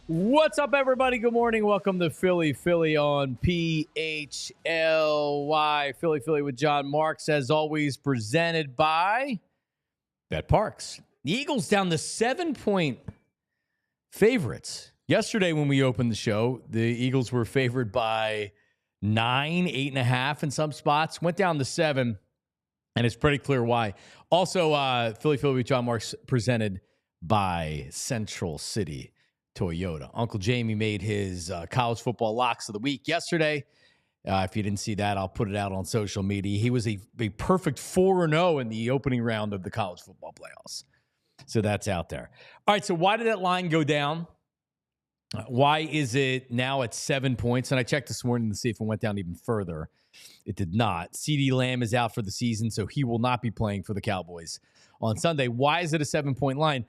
What's up, everybody? Good morning. Welcome to Philly on PHLY. Philly with Jon Marks, as always, presented by Bet Parks. The Eagles down to 7-point favorites. Yesterday, when we opened the show, the Eagles were favored by 9, 8.5 in some spots. Went down to 7, and it's pretty clear why. Also, Philly with Jon Marks, presented by Central City Toyota. Uncle Jamie made his college football locks of the week yesterday. If you didn't see that, I'll put it out on social media. He was a perfect 4-0 in the opening round of the college football playoffs. So that's out there. All right, so why did that line go down? Why is it now at 7 points? And I checked this morning to see if it went down even further. It did not. CeeDee Lamb is out for the season, so he will not be playing for the Cowboys on Sunday. Why is it a 7-point line?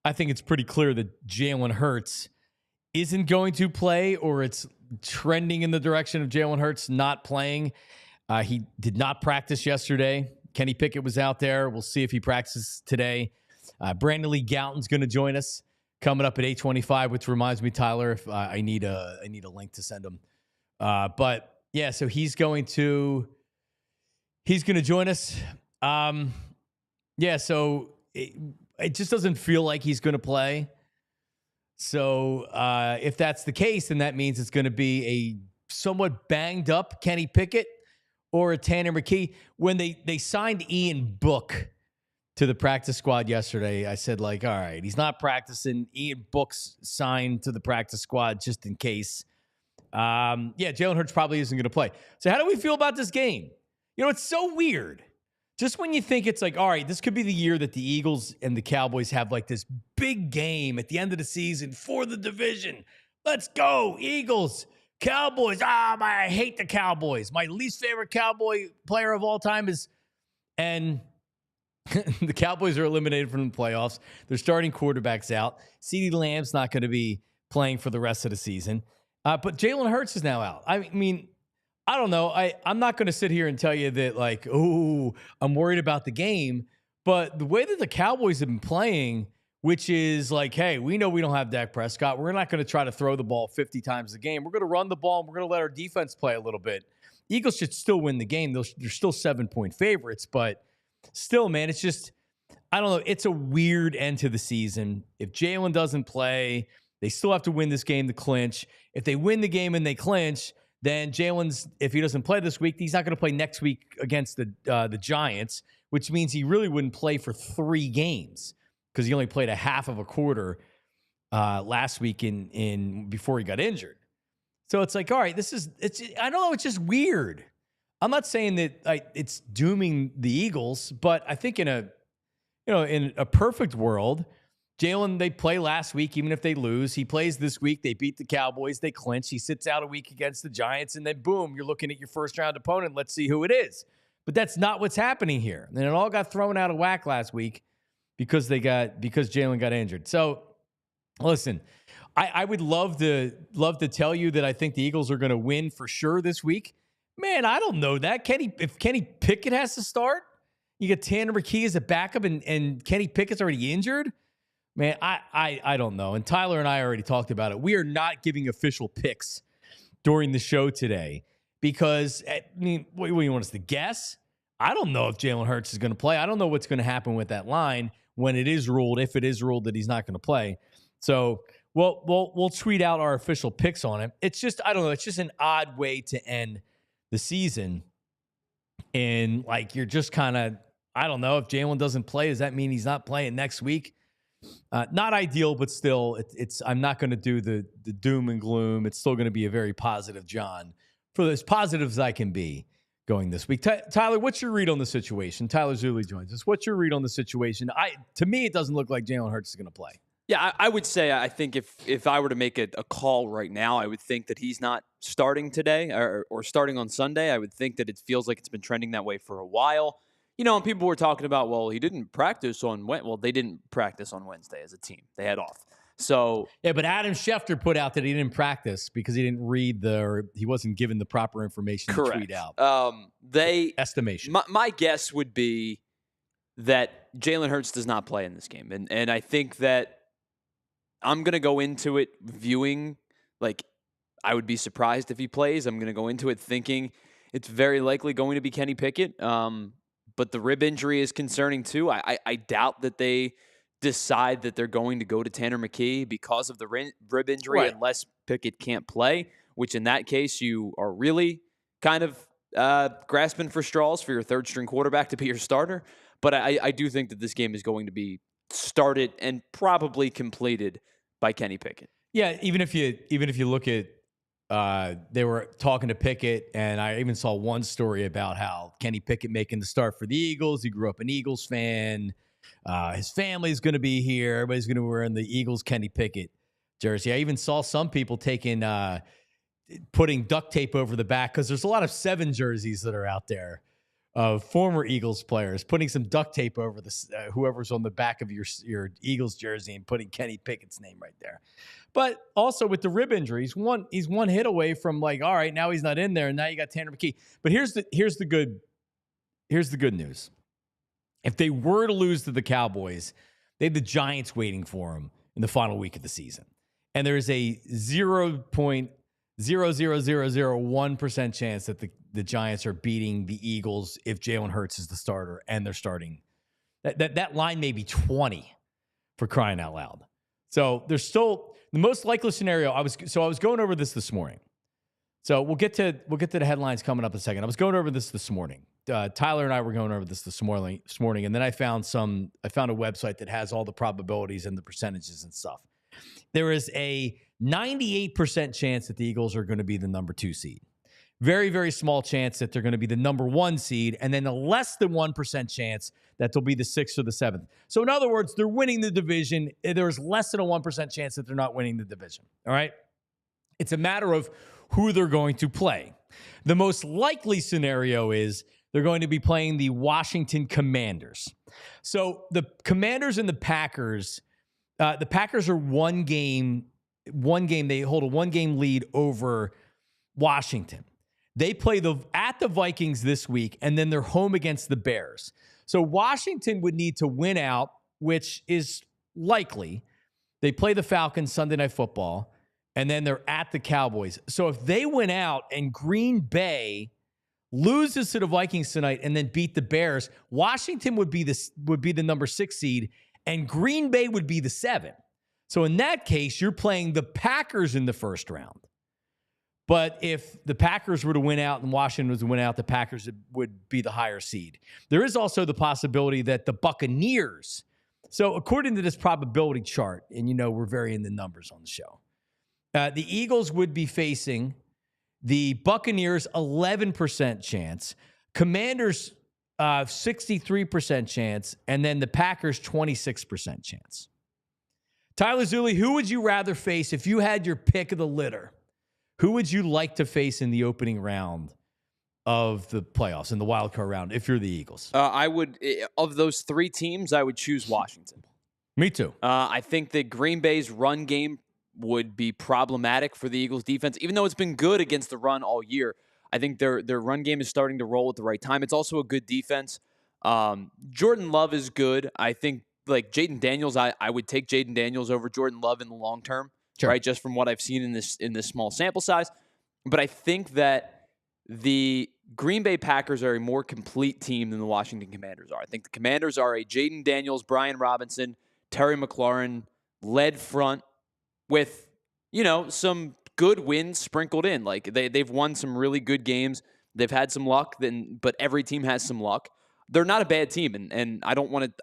I think it's pretty clear that Jalen Hurts isn't going to play, or it's trending in the direction of Jalen Hurts not playing. He did not practice yesterday. Kenny Pickett was out there. We'll see if he practices today. Brandon Lee Gowton's going to join us coming up at 8:25, which reminds me, Tyler, if I need a link to send him. But yeah, so he's going to join us. So it just doesn't feel like he's going to play. So if that's the case, then that means it's going to be a somewhat banged up Kenny Pickett or a Tanner McKee. When they signed Ian Book to the practice squad yesterday, I said, all right, he's not practicing. Ian Book's signed to the practice squad just in case. Jalen Hurts probably isn't going to play. So how do we feel about this game? It's so weird. Just when you think it's all right, this could be the year that the Eagles and the Cowboys have this big game at the end of the season for the division. Let's go, Eagles, Cowboys. I hate the Cowboys. My least favorite Cowboy player of all time is, and the Cowboys are eliminated from the playoffs. Their starting quarterback's out. CeeDee Lamb's not going to be playing for the rest of the season. But Jalen Hurts is now out. I mean, I don't know. I'm not going to sit here and tell you that, I'm worried about the game. But the way that the Cowboys have been playing, which is hey, we know we don't have Dak Prescott. We're not going to try to throw the ball 50 times a game. We're going to run the ball, and we're going to let our defense play a little bit. Eagles should still win the game. They're still 7-point favorites. But still, man, it's just, I don't know. It's a weird end to the season. If Jalen doesn't play, they still have to win this game to clinch. If they win the game and they clinch, then Jalen's, if he doesn't play this week, he's not going to play next week against the Giants, which means he really wouldn't play for 3 games because he only played a half of a quarter last week in before he got injured. So it's all right, I don't know, it's just weird. I'm not saying that it's dooming the Eagles, but I think in a perfect world, Jalen, they play last week, even if they lose. He plays this week. They beat the Cowboys. They clinch. He sits out a week against the Giants, and then boom, you're looking at your first-round opponent. Let's see who it is. But that's not what's happening here. And it all got thrown out of whack last week because Jalen got injured. So, listen, I would love to tell you that I think the Eagles are going to win for sure this week. Man, I don't know that. If Kenny Pickett has to start, you get Tanner McKee as a backup, and Kenny Pickett's already injured. Man, I don't know. And Tyler and I already talked about it. We are not giving official picks during the show today because, what do you want us to guess? I don't know if Jalen Hurts is going to play. I don't know what's going to happen with that line when it is ruled, if it is ruled that he's not going to play. So we'll tweet out our official picks on it. It's just, I don't know. It's just an odd way to end the season. And you're just kind of, I don't know, if Jalen doesn't play, does that mean he's not playing next week? Not ideal, but still, it's. I'm not going to do the doom and gloom. It's still going to be a very positive John, for as positive as I can be going this week. Tyler, what's your read on the situation? Tyler Zulli joins us. What's your read on the situation? To me, it doesn't look like Jalen Hurts is going to play. Yeah, I would say I think if I were to make a call right now, I would think that he's not starting today or starting on Sunday. I would think that it feels like it's been trending that way for a while. And people were talking about, well, he didn't practice on Wednesday. Well, they didn't practice on Wednesday as a team. They had off. So yeah, but Adam Schefter put out that he didn't practice because he didn't read he wasn't given the proper information to tweet out. Estimation. My guess would be that Jalen Hurts does not play in this game, and I think that I'm going to go into it viewing like I would be surprised if he plays. I'm going to go into it thinking it's very likely going to be Kenny Pickett. But the rib injury is concerning too. I doubt that they decide that they're going to go to Tanner McKee because of the rib injury unless Pickett can't play, which in that case you are really kind of grasping for straws for your third string quarterback to be your starter. But I do think that this game is going to be started and probably completed by Kenny Pickett. Yeah, even if you look at they were talking to Pickett, and I even saw one story about how Kenny Pickett making the start for the Eagles. He grew up an Eagles fan. His family's going to be here. Everybody's going to wear in the Eagles Kenny Pickett jersey. I even saw some people putting duct tape over the back because there's a lot of 7 jerseys that are out there of former Eagles players, putting some duct tape over whoever's on the back of your Eagles jersey and putting Kenny Pickett's name right there. But also with the rib injury, he's one hit away from like, all right, now he's not in there, and now you got Tanner McKee. But here's the good news. If they were to lose to the Cowboys, they have the Giants waiting for them in the final week of the season. And there is a 0.00001% chance that the Giants are beating the Eagles if Jalen Hurts is the starter and they're starting. That line may be 20 for crying out loud. So there's still the most likely scenario. I was going over this morning. So we'll get to the headlines coming up in a second. I was going over this morning. Tyler and I were going over this morning, and then I found a website that has all the probabilities and the percentages and stuff. There is a 98% chance that the Eagles are going to be the number 2 seed. Very, very small chance that they're going to be the number 1 seed, and then a less than 1% chance that they'll be the 6th or the 7th. So in other words, they're winning the division. There's less than a 1% chance that they're not winning the division. All right? It's a matter of who they're going to play. The most likely scenario is they're going to be playing the Washington Commanders. So the Commanders and the Packers are one game. They hold a 1-game lead over Washington. They play at the Vikings this week, and then they're home against the Bears. So Washington would need to win out, which is likely. They play the Falcons Sunday Night Football, and then they're at the Cowboys. So if they win out and Green Bay loses to the Vikings tonight and then beat the Bears, Washington would be the number 6 seed, and Green Bay would be the 7. So in that case, you're playing the Packers in the first round. But if the Packers were to win out and Washington was to win out, the Packers would be the higher seed. There is also the possibility that the Buccaneers, so according to this probability chart, and we're very in the numbers on the show, the Eagles would be facing the Buccaneers 11% chance, Commanders 63% chance, and then the Packers 26% chance. Tyler Zulli, who would you rather face if you had your pick of the litter? Who would you like to face in the opening round of the playoffs, in the wild card round, if you're the Eagles? I would, of those 3 teams, I would choose Washington. Me too. I think that Green Bay's run game would be problematic for the Eagles defense, even though it's been good against the run all year. I think their run game is starting to roll at the right time. It's also a good defense. Jordan Love is good. I think like Jaden Daniels, I would take Jaden Daniels over Jordan Love in the long term. Sure. Right, just from what I've seen in this small sample size. But I think that the Green Bay Packers are a more complete team than the Washington Commanders are. I think the Commanders are a Jaden Daniels, Brian Robinson, Terry McLaurin led front with, some good wins sprinkled in. Like they've won some really good games. They've had some luck, but every team has some luck. They're not a bad team, and I don't want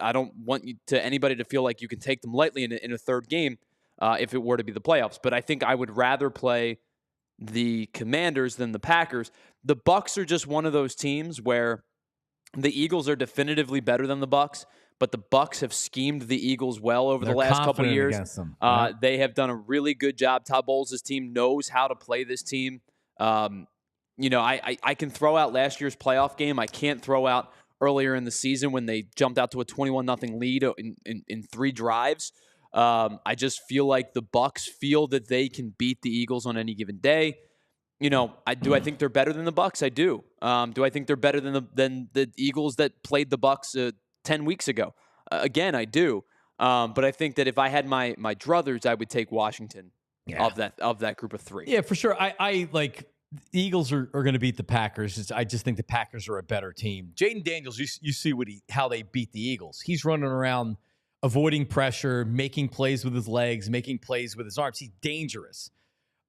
anybody to feel like you can take them lightly in a third game. If it were to be the playoffs. But I think I would rather play the Commanders than the Packers. The Bucs are just one of those teams where the Eagles are definitively better than the Bucs, but the Bucs have schemed the Eagles well over the last couple of years. Against them, right? They have done a really good job. Todd Bowles' team knows how to play this team. I can throw out last year's playoff game. I can't throw out earlier in the season when they jumped out to a 21-0 lead in 3 drives. I just feel like the Bucs feel that they can beat the Eagles on any given day. I think they're better than the Bucs? I do. Do I think they're better than the Eagles that played the Bucs 10 weeks ago? Again, I do. But I think that if I had my druthers, I would take Washington Yeah. of that group of 3. Yeah, for sure. I like the Eagles are going to beat the Packers. I just think the Packers are a better team. Jaden Daniels, you see how they beat the Eagles. He's running around avoiding pressure, making plays with his legs, making plays with his arms. He's dangerous.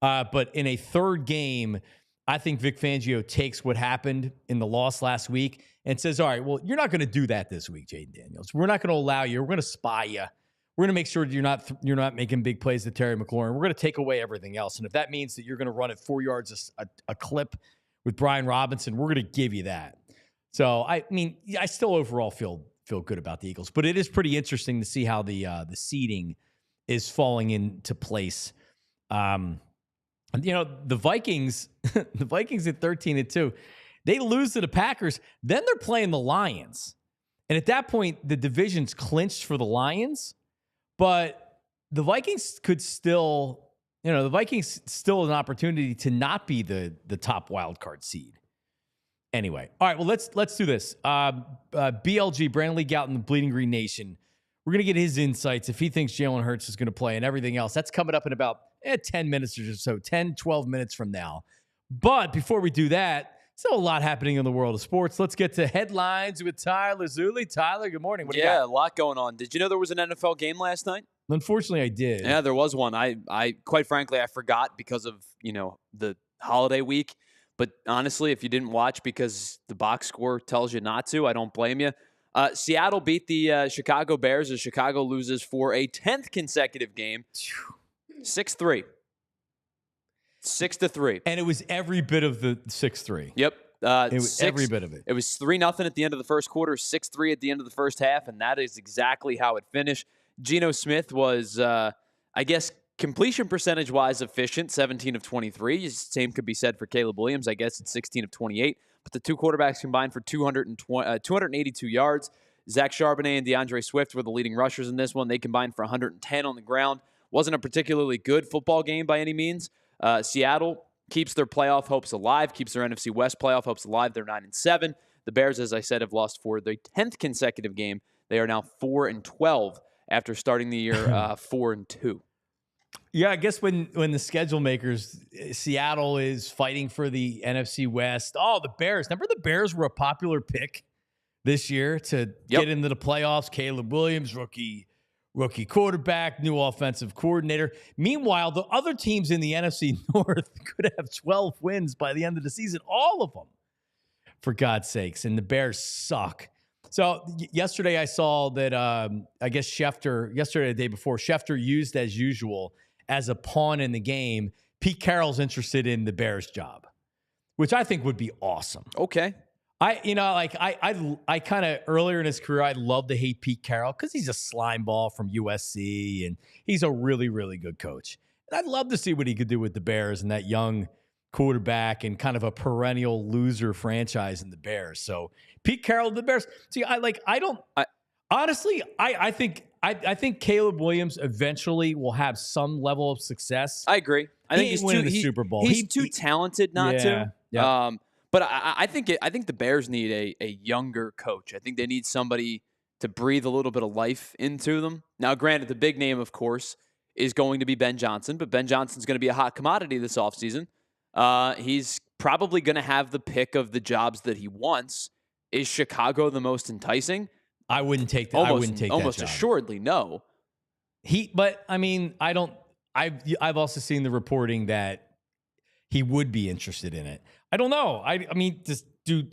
But in a third game, I think Vic Fangio takes what happened in the loss last week and says, all right, well, you're not going to do that this week, Jaden Daniels. We're not going to allow you. We're going to spy you. We're going to make sure that you're not making big plays to Terry McLaurin. We're going to take away everything else. And if that means that you're going to run at 4 yards a clip with Brian Robinson, we're going to give you that. So, I mean, I still overall feel good about the Eagles. But it is pretty interesting to see how the seeding is falling into place. The Vikings, the Vikings at 13-2, they lose to the Packers. Then they're playing the Lions. And at that point, the division's clinched for the Lions. But the Vikings could still, the Vikings still have an opportunity to not be the top wild card seed. Anyway, all right, well, let's do this. BLG, Brandon Lee Gowton, the Bleeding Green Nation. We're going to get his insights if he thinks Jalen Hurts is going to play and everything else. That's coming up in about 10 minutes or so, 10, 12 minutes from now. But before we do that, still a lot happening in the world of sports. Let's get to headlines with Tyler Zulli. Tyler, good morning. What do you got? A lot going on. Did you know there was an NFL game last night? Unfortunately, I did. Yeah, there was one. I quite frankly, I forgot because of, the holiday week. But honestly, if you didn't watch because the box score tells you not to, I don't blame you. Seattle beat the Chicago Bears as Chicago loses for a 10th consecutive game. 6-3. 6-3. And it was every bit of the 6-3. Yep. It was every bit of it. It was 3-0 at the end of the first quarter, 6-3 at the end of the first half, and that is exactly how it finished. Geno Smith was, completion percentage-wise efficient, 17 of 23. Same could be said for Caleb Williams. I guess it's 16 of 28. But the two quarterbacks combined for 282 yards. Zach Charbonnet and DeAndre Swift were the leading rushers in this one. They combined for 110 on the ground. Wasn't a particularly good football game by any means. Seattle keeps their playoff hopes alive, keeps their NFC West playoff hopes alive. They're 9-7. The Bears, as I said, have lost for the 10th consecutive game. They are now 4-12 after starting the year 4-2. Yeah, I guess when the schedule makers, Seattle is fighting for the NFC West. Oh, the Bears. Remember the Bears were a popular pick this year to get into the playoffs. Caleb Williams, rookie quarterback, new offensive coordinator. Meanwhile, the other teams in the NFC North could have 12 wins by the end of the season. All of them, for God's sakes. And the Bears suck. So yesterday I saw that I guess Schefter, yesterday or the day before, Schefter used as usual as a pawn in the game. Pete Carroll's interested in the Bears job, which I think would be awesome. Okay. I kind of earlier in his career, I loved to hate Pete Carroll because he's a slime ball from USC and he's a really, really good coach. And I'd love to see what he could do with the Bears and that young quarterback and kind of a perennial loser franchise in the Bears. So Pete Carroll, the Bears. See, I think Caleb Williams eventually will have some level of success. I agree. I think he's winning the Super Bowl. He's too talented not to. Yeah. But I think the Bears need a younger coach. I think they need somebody to breathe a little bit of life into them. Now, granted, the big name, of course, is going to be Ben Johnson, but Ben Johnson's going to be a hot commodity this offseason. He's probably going to have the pick of the jobs that he wants. Is Chicago the most enticing? I wouldn't take that. Almost assuredly, no. But I mean, I've also seen the reporting that he would be interested in it. I don't know. I mean, do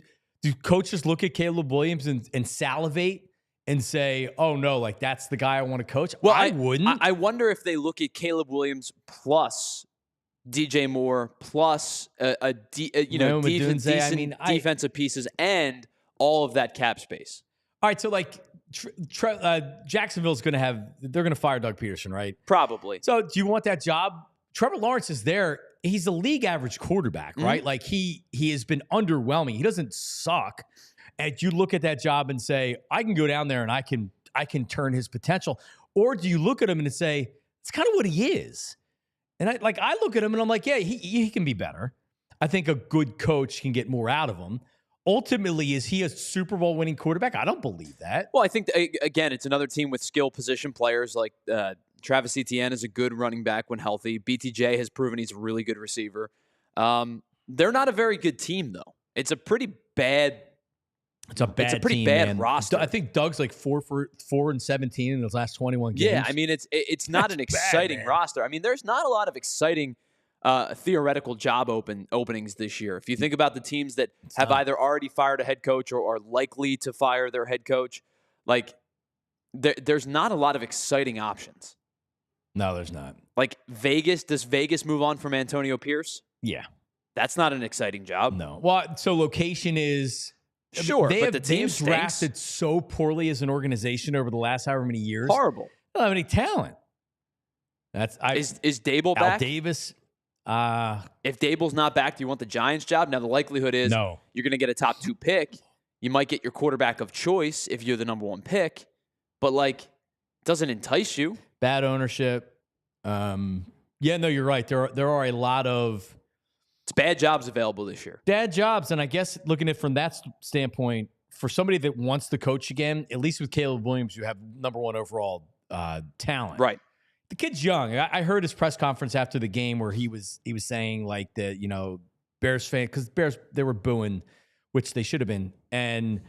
coaches look at Caleb Williams and salivate and say, "Oh no, like that's the guy I want to coach"? Well, I wouldn't. I wonder if they look at Caleb Williams plus DJ Moore plus defensive pieces and all of that cap space. All right, so like Jacksonville's going to fire Doug Peterson, right? Probably. So do you want that job? Trevor Lawrence is there. He's a league average quarterback, right? Like he has been underwhelming. He doesn't suck. And you look at that job and say, I can go down there and I can turn his potential. Or do you look at him and say, it's kind of what he is? And I look at him and I'm like, yeah, he can be better. I think a good coach can get more out of him. ultimately, is he a Super Bowl winning quarterback? I don't believe that. Well, I think, again, it's another team with skill position players like Travis Etienne is a good running back when healthy. BTJ has proven he's a really good receiver. They're not a very good team, though. It's a pretty bad. It's a pretty team, bad man. roster. I think Doug's like 4-17 in those last 21 games. Yeah, I mean it's not an exciting roster. I mean, there's not a lot of exciting theoretical job openings this year. If you think about the teams that have either already fired a head coach or are likely to fire their head coach, like there's not a lot of exciting options. No, there's not. Like Vegas, does Vegas move on from Antonio Pierce? Yeah. That's not an exciting job. No. Well, so location is sure, but the team they've drafted so poorly as an organization over the last however many years. Horrible. They don't have any talent. Is Dable back? Al Davis. If Dable's not back, do you want the Giants job? Now the likelihood is you're going to get a top 2 pick. You might get your quarterback of choice if you're the number 1 pick, but like doesn't entice you. Bad ownership. Yeah, no, you're right. There are a lot of bad jobs available this year. Bad jobs, and I guess looking at it from that standpoint, for somebody that wants to coach again, at least with Caleb Williams, you have number 1 overall talent. Right. The kid's young. I heard his press conference after the game where he was saying like that, Bears fan, because Bears, they were booing, which they should have been, and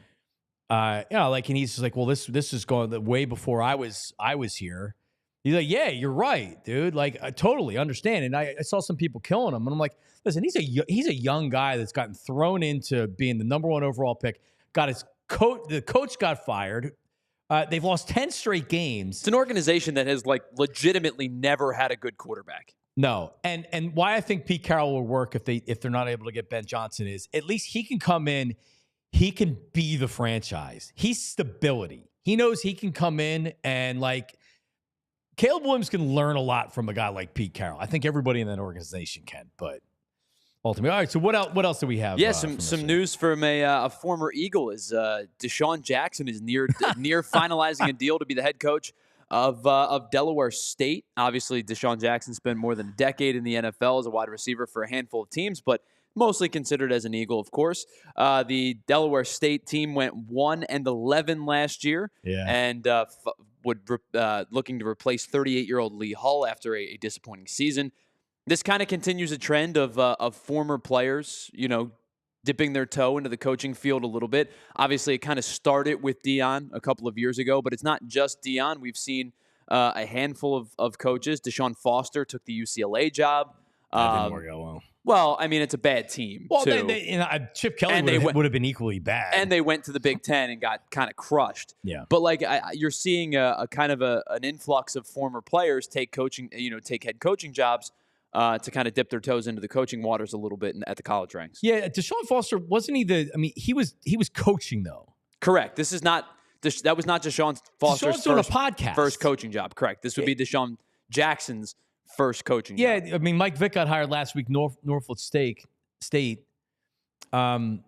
and he's just like, well, this is going way before I was here. He's like, yeah, you're right, dude. Like, I totally understand. And I saw some people killing him, and I'm like, listen, he's a young guy that's gotten thrown into being the number 1 overall pick. Got his coach. The coach got fired. They've lost 10 straight games. It's an organization that has like legitimately never had a good quarterback. No, and why I think Pete Carroll will work if they're not able to get Ben Johnson is at least he can come in, he can be the franchise. He's stability. He knows he can come in and like Caleb Williams can learn a lot from a guy like Pete Carroll. I think everybody in that organization can, but ultimately, all right. So what else do we have? Yeah, some news from a former Eagle is Deshaun Jackson is near finalizing a deal to be the head coach of Delaware State. Obviously, Deshaun Jackson spent more than a decade in the NFL as a wide receiver for a handful of teams, but mostly considered as an Eagle, of course. The Delaware State team went 1-11 last year, and looking to replace 38-year-old Lee Hull after a disappointing season. This kind of continues a trend of former players, dipping their toe into the coaching field a little bit. Obviously, it kind of started with Deion a couple of years ago, but it's not just Deion. We've seen a handful of coaches. Deshaun Foster took the UCLA job. That didn't work out well. Well, I mean, it's a bad team. Well, Chip Kelly would have been equally bad. And they went to the Big Ten and got kind of crushed. Yeah. But like you're seeing a kind of an influx of former players take head coaching jobs to kind of dip their toes into the coaching waters a little bit at the college ranks. Yeah, Deshaun Foster wasn't he he was coaching though. Correct. That was not Deshaun Foster's first coaching job. Correct. This would be Deshaun Jackson's first coaching job. Yeah, I mean, Mike Vick got hired last week, Norfolk State. Deshaun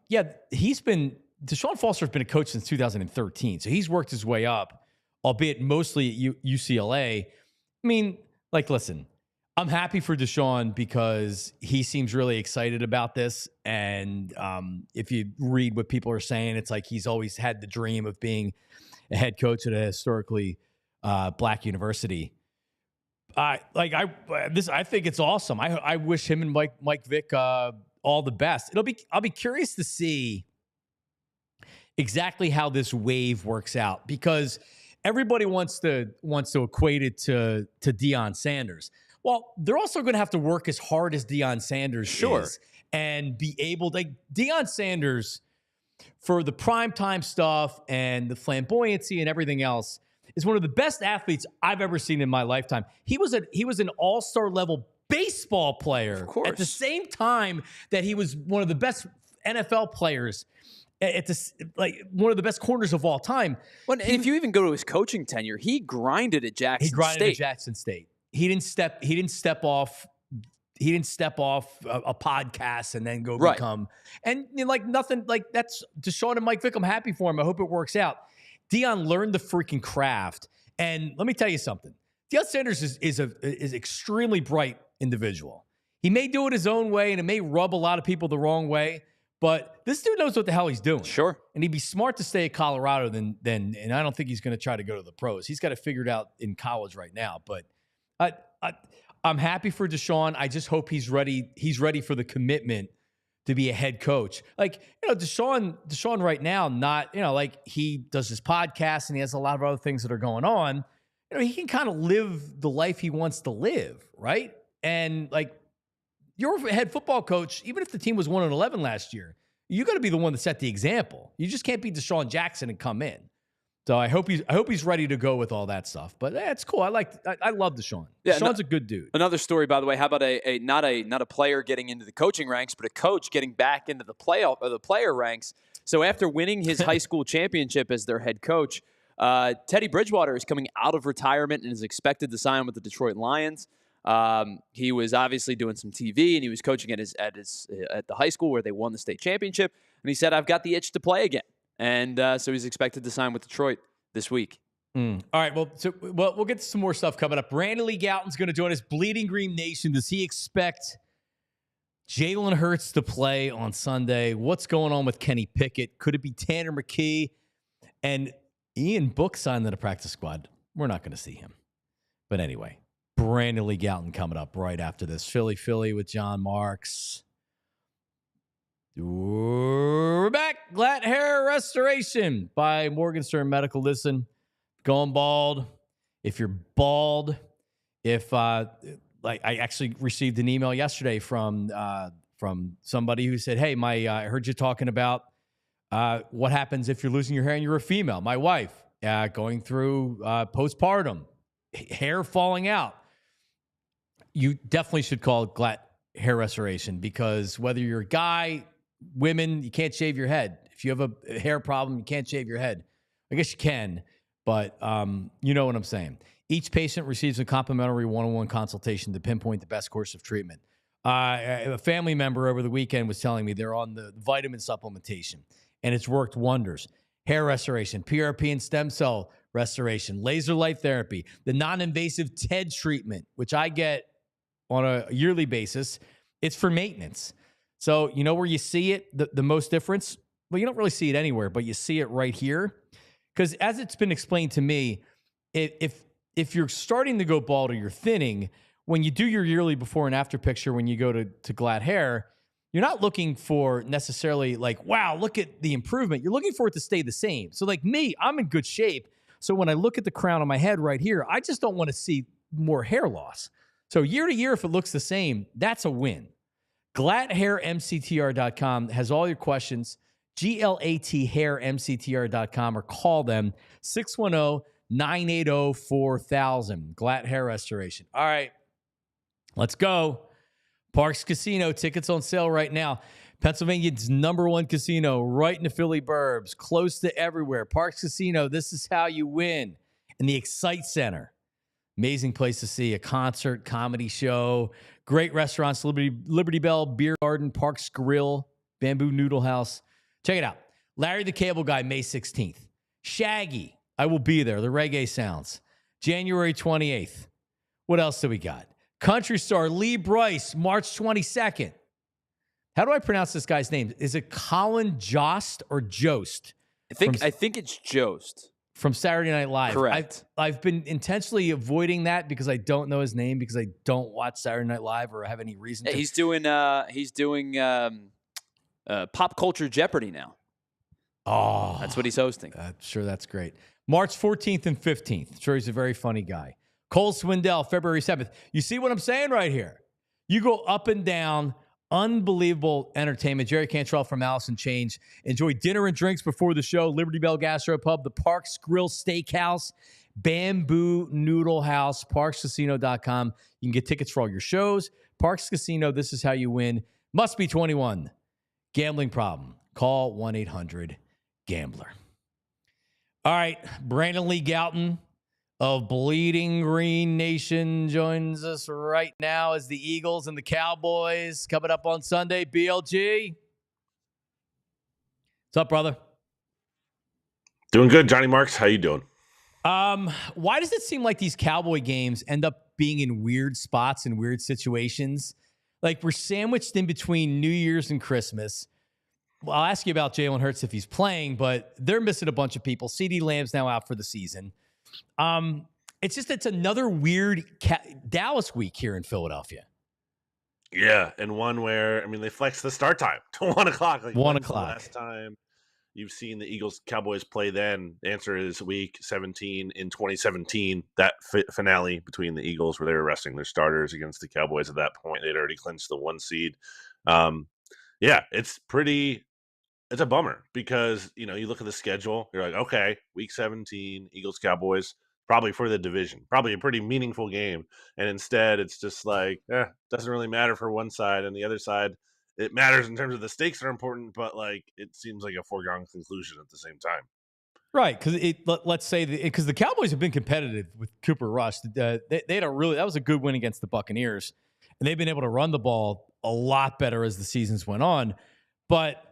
Foster's been a coach since 2013, so he's worked his way up, albeit mostly at UCLA. I mean, like, listen, I'm happy for Deshaun because he seems really excited about this, and if you read what people are saying, it's like he's always had the dream of being a head coach at a historically black university. I think it's awesome. I wish him and Mike Vick all the best. I'll be curious to see exactly how this wave works out because everybody wants to equate it to Deion Sanders. Well, they're also going to have to work as hard as Deion Sanders is and be able to. Deion Sanders, for the primetime stuff and the flamboyancy and everything else, is one of the best athletes I've ever seen in my lifetime. He was an all-star level baseball player at the same time that he was one of the best NFL players. One of the best corners of all time. Well, and if you even go to his coaching tenure, he grinded at Jackson State. He grinded at Jackson State. He didn't step off a podcast and then go become and nothing like that's Deshaun and Mike Vick. I'm happy for him. I hope it works out. Deion learned the freaking craft, and let me tell you something. Deion Sanders is extremely bright individual. He may do it his own way, and it may rub a lot of people the wrong way. But this dude knows what the hell he's doing. Sure. And he'd be smart to stay at Colorado than and I don't think he's going to try to go to the pros. He's got to figure it out in college right now. But I'm happy for Deshaun. I just hope he's ready. He's ready for the commitment to be a head coach. Like, Deshaun right now, not, like he does his podcast and he has a lot of other things that are going on. He can kind of live the life he wants to live, right? And like, you're a head football coach, even if the team was 1-11 last year, you got to be the one that set the example. You just can't be Deshaun Jackson and come in. So I hope he's ready to go with all that stuff. But it's cool. I love Deshaun. Yeah, Deshaun's a good dude. Another story, by the way. How about not a player getting into the coaching ranks, but a coach getting back into the playoff or the player ranks? So after winning his high school championship as their head coach, Teddy Bridgewater is coming out of retirement and is expected to sign with the Detroit Lions. He was obviously doing some TV and he was coaching at the high school where they won the state championship. And he said, "I've got the itch to play again." And so he's expected to sign with Detroit this week. All right. Well, we'll get to some more stuff coming up. Lee Gowton's going to join us. Bleeding Green Nation. Does he expect Jalen Hurts to play on Sunday? What's going on with Kenny Pickett? Could it be Tanner McKee? And Ian Book signed to the practice squad. We're not going to see him. But anyway, Lee Gowton coming up right after this. Philly with Jon Marks. We're back. Glatt Hair Restoration by Morgenstern Medical. Listen, going bald. If you're bald, I actually received an email yesterday from somebody who said, "Hey, I heard you talking about what happens if you're losing your hair and you're a female. My wife going through postpartum, hair falling out. You definitely should call Glatt Hair Restoration because whether you're a guy, women, you can't shave your head. If you have a hair problem, you can't shave your head. I guess you can, but you know what I'm saying. Each patient receives a complimentary one-on-one consultation to pinpoint the best course of treatment. A family member over the weekend was telling me they're on the vitamin supplementation, and it's worked wonders. Hair restoration, PRP and stem cell restoration, laser light therapy, the non-invasive TED treatment, which I get on a yearly basis. It's for maintenance. So you know where you see it, the most difference? Well, you don't really see it anywhere, but you see it right here. Because as it's been explained to me, if you're starting to go bald or you're thinning, when you do your yearly before and after picture, when you go to Glatt Hair, you're not looking for necessarily like, wow, look at the improvement. You're looking for it to stay the same. So like me, I'm in good shape. So when I look at the crown of my head right here, I just don't want to see more hair loss. So year to year, if it looks the same, that's a win. GlattHairMCTR.com has all your questions. GLATHairMCTR.com or call them 610-980-4000. Glatt Hair Restoration. All right, let's go. Parks Casino tickets on sale right now. Pennsylvania's #1 casino right in the Philly burbs, close to everywhere. Parks Casino, this is how you win. In the Excite Center. Amazing place to see a concert, comedy show, great restaurants, Liberty Bell, Beer Garden, Parks Grill, Bamboo Noodle House. Check it out. Larry the Cable Guy, May 16th. Shaggy, I will be there. The Reggae Sounds, January 28th. What else do we got? Country star Lee Bryce, March 22nd. How do I pronounce this guy's name? Is it Colin Jost or Jost? I think it's Jost. From Saturday Night Live. Correct. I've been intentionally avoiding that because I don't know his name because I don't watch Saturday Night Live or have any reason to. He's doing Pop Culture Jeopardy now. Oh. That's what he's hosting. I'm sure that's great. March 14th and 15th. I'm sure he's a very funny guy. Cole Swindell, February 7th. You see what I'm saying right here? You go up and down. Unbelievable entertainment. Jerry Cantrell from Allison Change. Enjoy dinner and drinks before the show. Liberty Bell Gastropub, the Parks Grill Steakhouse, Bamboo Noodle House, ParksCasino.com. You can get tickets for all your shows. Parks Casino, this is how you win. Must be 21. Gambling problem. Call 1-800-GAMBLER. All right, Lee Gowton of Bleeding Green Nation joins us right now as the Eagles and the Cowboys coming up on Sunday. BLG. What's up, brother? Doing good, Johnny Marks. How you doing? Why does it seem like these Cowboy games end up being in weird spots and weird situations? Like we're sandwiched in between New Year's and Christmas. Well, I'll ask you about Jalen Hurts if he's playing, but they're missing a bunch of people. CeeDee Lamb's now out for the season. It's another weird Dallas week here in Philadelphia. Yeah, and one where, I mean, they flexed the start time to 1 o'clock. Like, 1 when's the o'clock. last time you've seen the Eagles-Cowboys play then? The answer is week 17 in 2017, that finale between the Eagles where they were resting their starters against the Cowboys. At that point, they'd already clinched the 1 seed. Yeah, it's a bummer because, you look at the schedule, you're like, okay, week 17, Eagles-Cowboys, probably for the division, probably a pretty meaningful game. And instead, it's just like, doesn't really matter for one side. And the other side, it matters in terms of the stakes are important, but like it seems like a foregone conclusion at the same time. Right, because let's say because the Cowboys have been competitive with Cooper Rush. They had that was a good win against the Buccaneers, and they've been able to run the ball a lot better as the seasons went on. But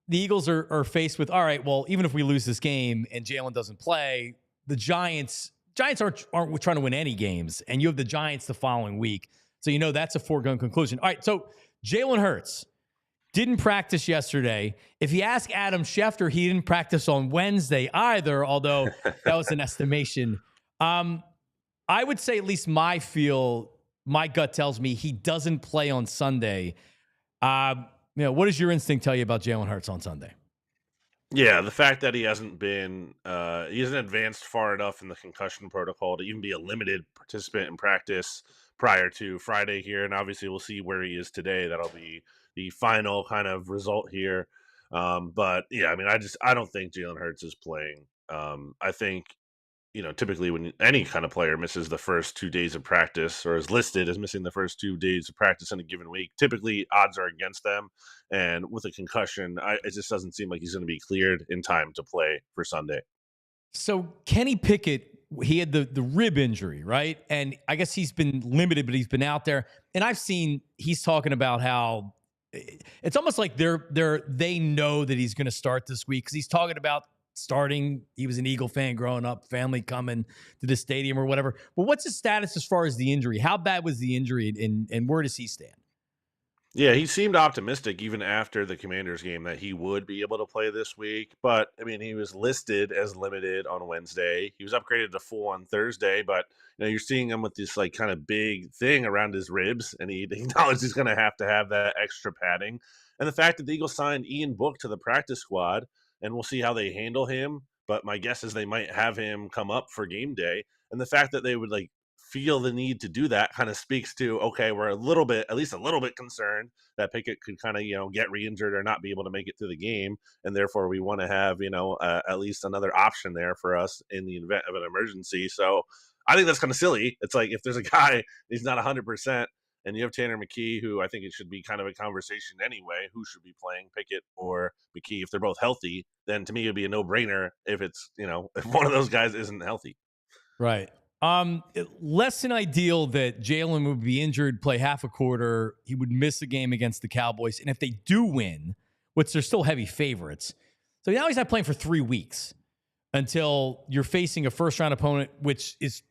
the Eagles are faced with, all right, well, even if we lose this game and Jalen doesn't play, the Giants aren't trying to win any games, and you have the Giants the following week. So that's a foregone conclusion. All right, so Jalen Hurts didn't practice yesterday. If you ask Adam Schefter, he didn't practice on Wednesday either, although that was an estimation. I would say at least my gut tells me he doesn't play on Sunday. What does your instinct tell you about Jalen Hurts on Sunday? Yeah, the fact that he hasn't advanced far enough in the concussion protocol to even be a limited participant in practice prior to Friday here. And obviously we'll see where he is today. That'll be the final kind of result here. But yeah, I mean, I don't think Jalen Hurts is playing. I think, typically when any kind of player misses the first 2 days of practice or is listed as missing the first 2 days of practice in a given week, typically odds are against them. And with a concussion, it just doesn't seem like he's going to be cleared in time to play for Sunday. So Kenny Pickett, he had the rib injury, right? And I guess he's been limited, but he's been out there. And I've seen he's talking about how it's almost like they know that he's going to start this week because he's talking about starting. He was an Eagle fan growing up, family coming to the stadium or whatever. But what's his status as far as the injury? How bad was the injury, and where does he stand? Yeah, he seemed optimistic even after the Commanders game that he would be able to play this week. But, I mean, he was listed as limited on Wednesday. He was upgraded to full on Thursday. But, you're seeing him with this, like, kind of big thing around his ribs. And he acknowledged he's going to have that extra padding. And the fact that the Eagles signed Ian Book to the practice squad, and we'll see how they handle him. But my guess is they might have him come up for game day. And the fact that they would, like, feel the need to do that kind of speaks to, okay, we're at least a little bit concerned that Pickett could kind of, get re-injured or not be able to make it through the game. And therefore we want to have, at least another option there for us in the event of an emergency. So I think that's kind of silly. It's like, if there's a guy, he's not 100%, and you have Tanner McKee, who I think it should be kind of a conversation anyway, who should be playing, Pickett or McKee. If they're both healthy, then to me, it'd be a no-brainer if it's, if one of those guys isn't healthy. Right. Less than ideal that Jalen would be injured, play half a quarter. He would miss a game against the Cowboys. And if they do win, which they're still heavy favorites, so now he's not playing for 3 weeks until you're facing a first-round opponent, which is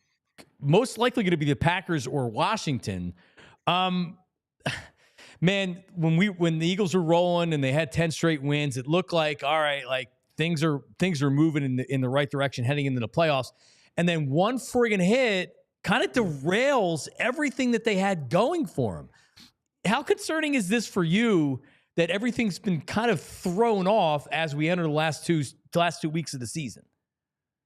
most likely going to be the Packers or Washington. Man, when the Eagles were rolling and they had 10 straight wins, it looked like, all right, like things are moving in the right direction heading into the playoffs. And then one friggin' hit kind of derails everything that they had going for them. How concerning is this for you that everything's been kind of thrown off as we enter the last two weeks of the season?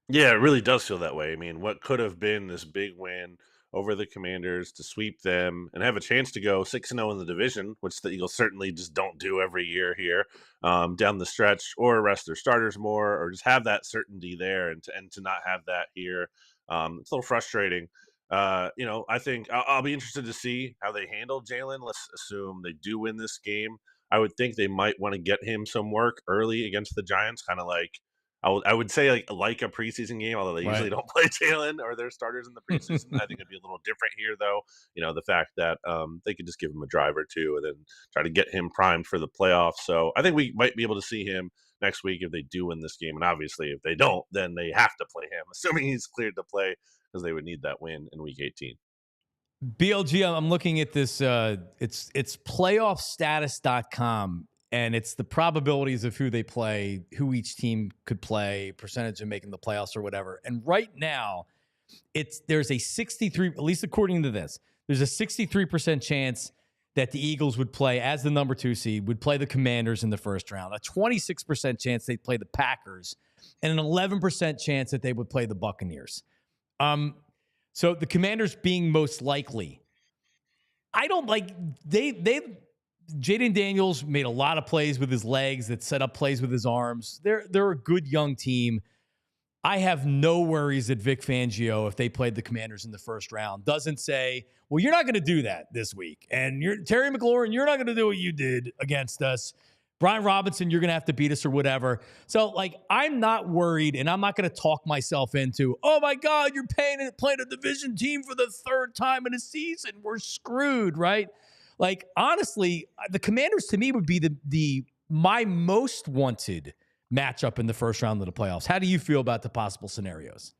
Yeah, it really does feel that way. I mean, what could have been this big win over the Commanders to sweep them and have a chance to go 6-0 in the division, which the Eagles certainly just don't do every year here, down the stretch, or rest their starters more, or just have that certainty there, and to not have that here. It's a little frustrating. I think I'll be interested to see how they handle Jalen. Let's assume they do win this game. I would think they might want to get him some work early against the Giants, kind of like I would say like a preseason game, although they usually don't play Jalen or their starters in the preseason. I think it'd be a little different here, though. The fact that they could just give him a drive or two and then try to get him primed for the playoffs. So I think we might be able to see him next week if they do win this game. And obviously, if they don't, then they have to play him, assuming he's cleared to play, because they would need that win in Week 18. BLG, I'm looking at this. It's playoffstatus.com. and it's the probabilities of who they play, who each team could play, percentage of making the playoffs or whatever. And right now, there's a 63, at least according to this, there's a 63% chance that the Eagles would play as the number 2 seed, would play the Commanders in the first round, a 26% chance they'd play the Packers, and an 11% chance that they would play the Buccaneers. So the Commanders being most likely. I don't like, Jaden Daniels made a lot of plays with his legs that set up plays with his arms. They're a good young team. I have no worries that Vic Fangio, if they played the Commanders in the first round, doesn't say, well, you're not going to do that this week. And Terry McLaurin, you're not going to do what you did against us. Brian Robinson, you're going to have to beat us or whatever. So, I'm not worried, and I'm not going to talk myself into, oh, my God, you're playing a division team for the third time in a season. We're screwed, right? Honestly, the Commanders to me would be my most wanted matchup in the first round of the playoffs. How do you feel about the possible scenarios?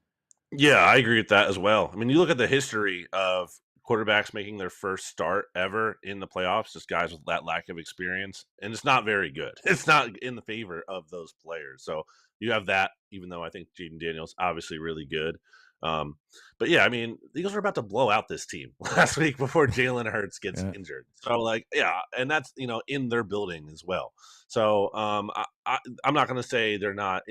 Yeah, I agree with that as well. I mean, you look at the history of quarterbacks making their first start ever in the playoffs, just guys with that lack of experience, and it's not very good. It's not in the favor of those players. So you have that, even though I think Jaden Daniels obviously really good. But yeah, I mean, the Eagles are about to blow out this team last week before Jalen Hurts gets injured. So and that's, in their building as well. So I'm not going to say they're not,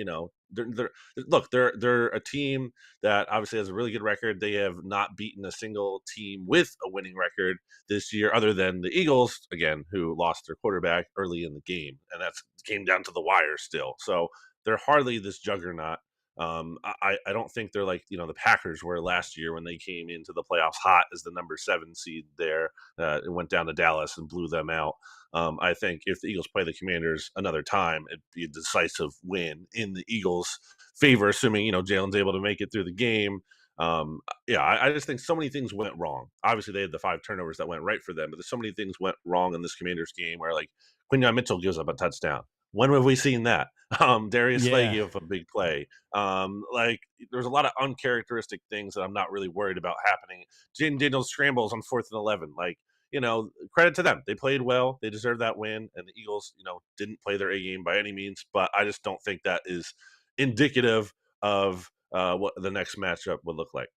they're a team that obviously has a really good record. They have not beaten a single team with a winning record this year, other than the Eagles, again, who lost their quarterback early in the game, and that came down to the wire still. So they're hardly this juggernaut. I don't think they're like, the Packers were last year when they came into the playoffs hot as the number 7 seed there. It went down to Dallas and blew them out. I think if the Eagles play the Commanders another time, it'd be a decisive win in the Eagles' favor, assuming, Jalen's able to make it through the game. I just think so many things went wrong. Obviously, they had the 5 turnovers that went right for them, but there's so many things went wrong in this Commanders game where, Quinyon Mitchell gives up a touchdown. When have we seen that? Darius Slay gave up a big play. There's a lot of uncharacteristic things that I'm not really worried about happening. Jaden Daniels scrambles on 4th and 11. Credit to them. They played well. They deserve that win. And the Eagles, didn't play their A game by any means. But I just don't think that is indicative of what the next matchup would look like.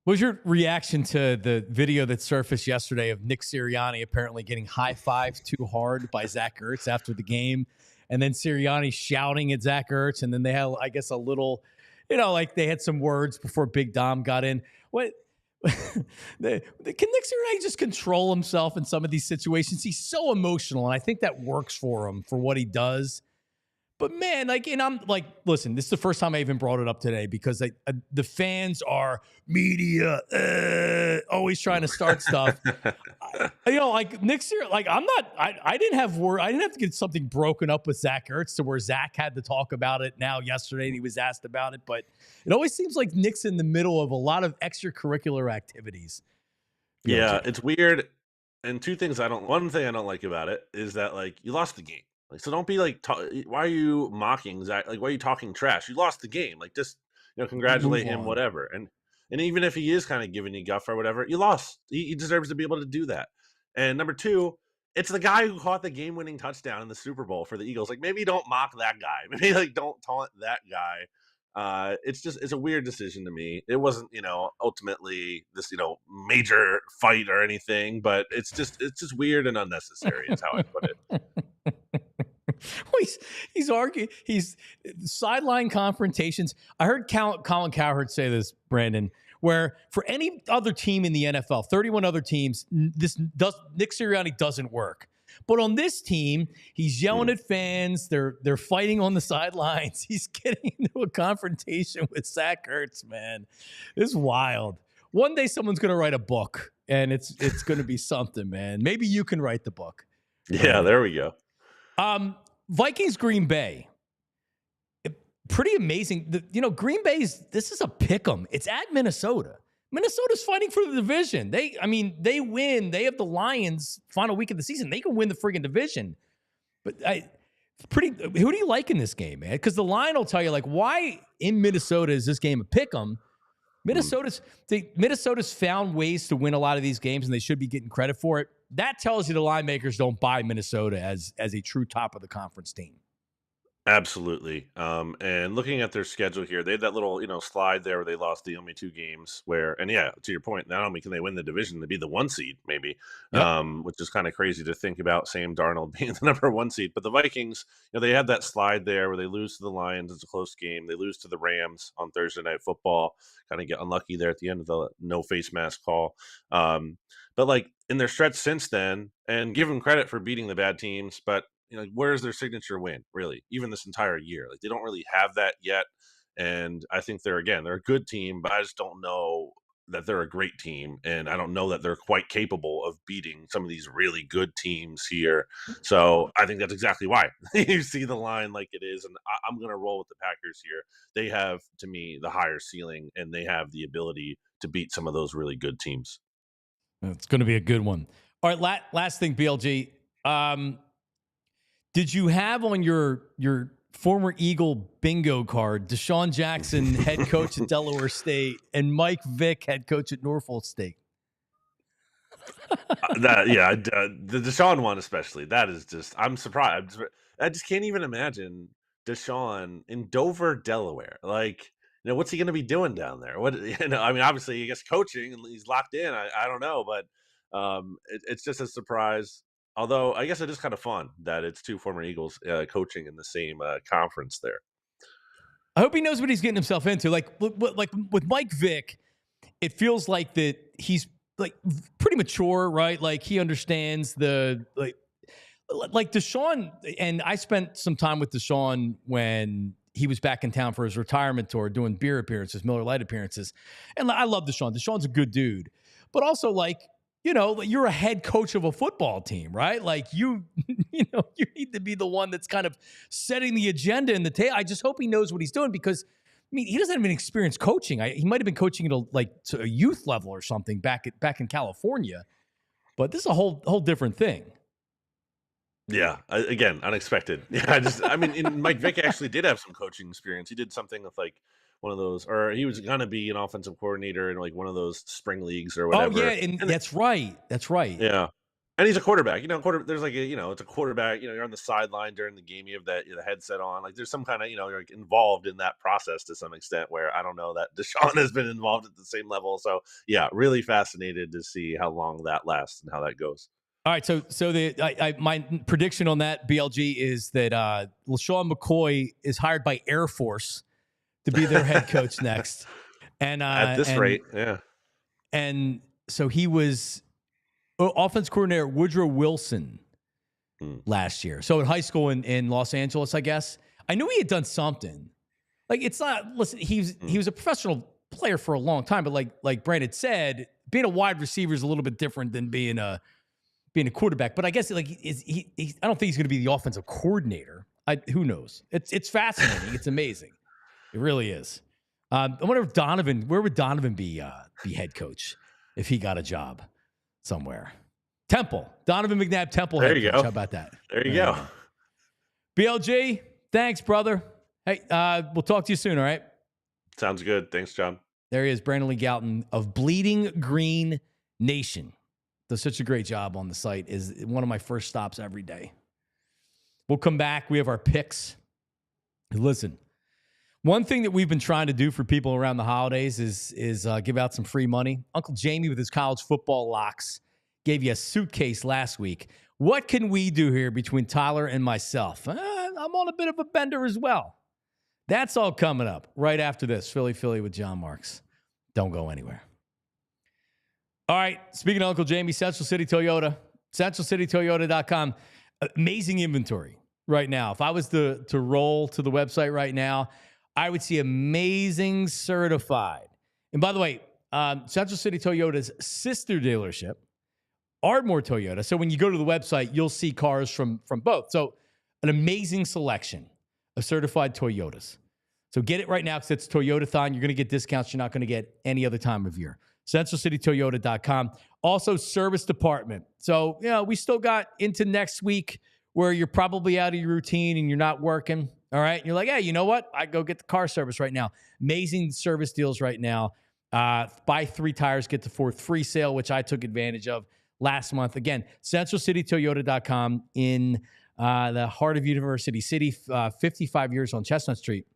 What was your reaction to the video that surfaced yesterday of Nick Sirianni apparently getting high-fived too hard by Zach Ertz after the game? And then Sirianni shouting at Zach Ertz, and then they had, I guess, a little, they had some words before Big Dom got in. What can Nick Sirianni just control himself in some of these situations? He's so emotional, and I think that works for him for what he does. But man, and I'm listen, this is the first time I even brought it up today because the fans are media, always trying to start stuff. Nick Sirianni, I didn't have to get something broken up with Zach Ertz to where Zach had to talk about it yesterday and he was asked about it. But it always seems like Nick's in the middle of a lot of extracurricular activities. Yeah, it's weird. And one thing I don't like about it is that you lost the game. So don't be why are you mocking Zach? Why are you talking trash? You lost the game. Just, congratulate him, whatever. And even if he is kind of giving you guff or whatever, you lost. He deserves to be able to do that. And number 2, it's the guy who caught the game-winning touchdown in the Super Bowl for the Eagles. Maybe don't mock that guy. Maybe don't taunt that guy. It's a weird decision to me. It wasn't, ultimately this, major fight or anything, but it's just weird and unnecessary is how I put it. He's arguing. He's sideline confrontations. I heard Colin Cowherd say this, Brandon, where for any other team in the NFL, 31 other teams, Nick Sirianni doesn't work. But on this team, he's yelling at fans. They're fighting on the sidelines. He's getting into a confrontation with Zach Ertz, man. It's wild. One day someone's going to write a book, and it's going to be something, man. Maybe you can write the book. Yeah, there we go. Vikings, Green Bay. Pretty amazing. Green Bay's, this is a pick 'em. It's at Minnesota. Minnesota's fighting for the division. They win. They have the Lions final week of the season. They can win the friggin' division. But who do you like in this game, man? Because the line will tell you, why in Minnesota is this game a pick 'em? Minnesota's found ways to win a lot of these games, and they should be getting credit for it. that tells you the line makers don't buy Minnesota as a true top of the conference team. Absolutely. And looking at their schedule here, they had that little, slide there where they lost the only 2 games and yeah, to your point, not only can they win the division, they be the 1 seed maybe, Yep. which is kind of crazy to think about Sam Darnold being the number 1 seed. But the Vikings, they had that slide there where they lose to the Lions. It's a close game. They lose to the Rams on Thursday Night Football, kind of get unlucky there at the end of the no face mask call. But like in their stretch since then, and give them credit for beating the bad teams, but where's their signature win, really, even this entire year? Like, they don't really have that yet. And I think they're a good team, but I just don't know that they're a great team. And I don't know that they're quite capable of beating some of these really good teams here. So I think that's exactly why you see the line like it is. And I'm going to roll with the Packers here. They have, to me, the higher ceiling, and they have the ability to beat some of those really good teams. It's going to be a good one. All right, last thing, BLG. Did you have on your former Eagle bingo card Deshaun Jackson, head coach at Delaware State, and Mike Vick, head coach at Norfolk State? The Deshaun one especially. That is just, I'm surprised. I just can't even imagine Deshaun in Dover, Delaware. Like, what's he going to be doing down there? I mean, obviously, I guess coaching, and he's locked in. I don't know, but it's just a surprise. Although I guess it is kind of fun that it's 2 former Eagles coaching in the same conference there. I hope he knows what he's getting himself into. Like with Mike Vick, it feels like that he's like pretty mature, right? Like he understands like Deshaun. And I spent some time with Deshaun when he was back in town for his retirement tour, doing beer appearances, Miller Lite appearances. And I love Deshaun. Deshaun's a good dude, but also like, you're a head coach of a football team, right? Like you need to be the one that's kind of setting the agenda in the table. I just hope he knows what he's doing because, he doesn't have any experience coaching. He might have been coaching at to a youth level or something back in California, but this is a whole different thing. Yeah, again, unexpected. Yeah, Mike Vick actually did have some coaching experience. He did something with like one of those, or he was going to be an offensive coordinator in like one of those spring leagues or whatever. Oh yeah, and that's right. That's right. Yeah, and he's a quarterback. There's like it's a quarterback. You're on the sideline during the game. You have that the headset on. Like there's some kind of you're like involved in that process to some extent. Where I don't know that Deshaun has been involved at the same level. So yeah, really fascinated to see how long that lasts and how that goes. All right, so my prediction on that BLG is that LaShawn McCoy is hired by Air Force to be their head coach next, and at this rate, yeah. And so he was offense coordinator Woodrow Wilson last year. So in high school in Los Angeles, I guess. I knew he had done something. Like it's not. Listen, he was a professional player for a long time, but like Brandon said, being a wide receiver is a little bit different than being a quarterback. But I guess I don't think he's going to be the offensive coordinator. Who knows? It's fascinating. It's amazing. It really is. I wonder if where would Donovan be head coach if he got a job somewhere? Temple. Donovan McNabb, Temple head coach. How about that? There you go. BLG, thanks, brother. Hey, we'll talk to you soon, all right? Sounds good. Thanks, John. There he is, Brandon Lee Gowton of Bleeding Green Nation. Does such a great job on the site. Is one of my first stops every day. We'll come back. We have our picks. Listen, one thing that we've been trying to do for people around the holidays is give out some free money. Uncle Jamie with his college football locks gave you a suitcase last week. What can we do here between Tyler and myself? I'm on a bit of a bender as well. That's all coming up right after this. Philly with Jon Marks. Don't go anywhere. All right, speaking of Uncle Jamie, Central City Toyota, centralcitytoyota.com. Amazing inventory right now. If I was to roll to the website right now, I would see amazing certified. And by the way, Central City Toyota's sister dealership, Ardmore Toyota. So when you go to the website, you'll see cars from both. So an amazing selection of certified Toyotas. So get it right now because it's Toyotathon. You're going to get discounts you're not going to get any other time of year. CentralCityToyota.com. Also, service department. So, we still got into next week where you're probably out of your routine and you're not working. All right. And you're like, hey, you know what? I go get the car service right now. Amazing service deals right now. Buy 3 tires, get the 4th free sale, which I took advantage of last month. Again, CentralCityToyota.com in the heart of University City, 55 years on Chestnut Street.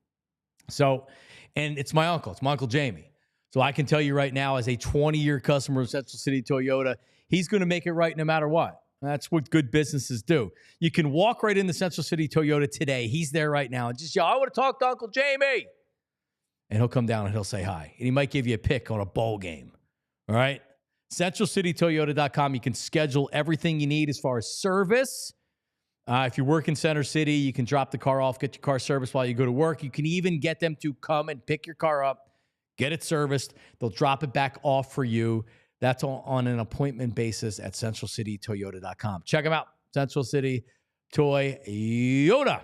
So, and it's my uncle. It's my Uncle Jamie. So I can tell you right now, as a 20-year customer of Central City Toyota, he's going to make it right no matter what. That's what good businesses do. You can walk right into Central City Toyota today. He's there right now. And just yell, I want to talk to Uncle Jamie. And he'll come down and he'll say hi. And he might give you a pick on a bowl game. All right? CentralCityToyota.com. You can schedule everything you need as far as service. If you work in Center City, you can drop the car off, get your car serviced while you go to work. You can even get them to come and pick your car up, get it serviced. They'll drop it back off for you. That's on an appointment basis at CentralCityToyota.com. Check them out. Central City Toyota.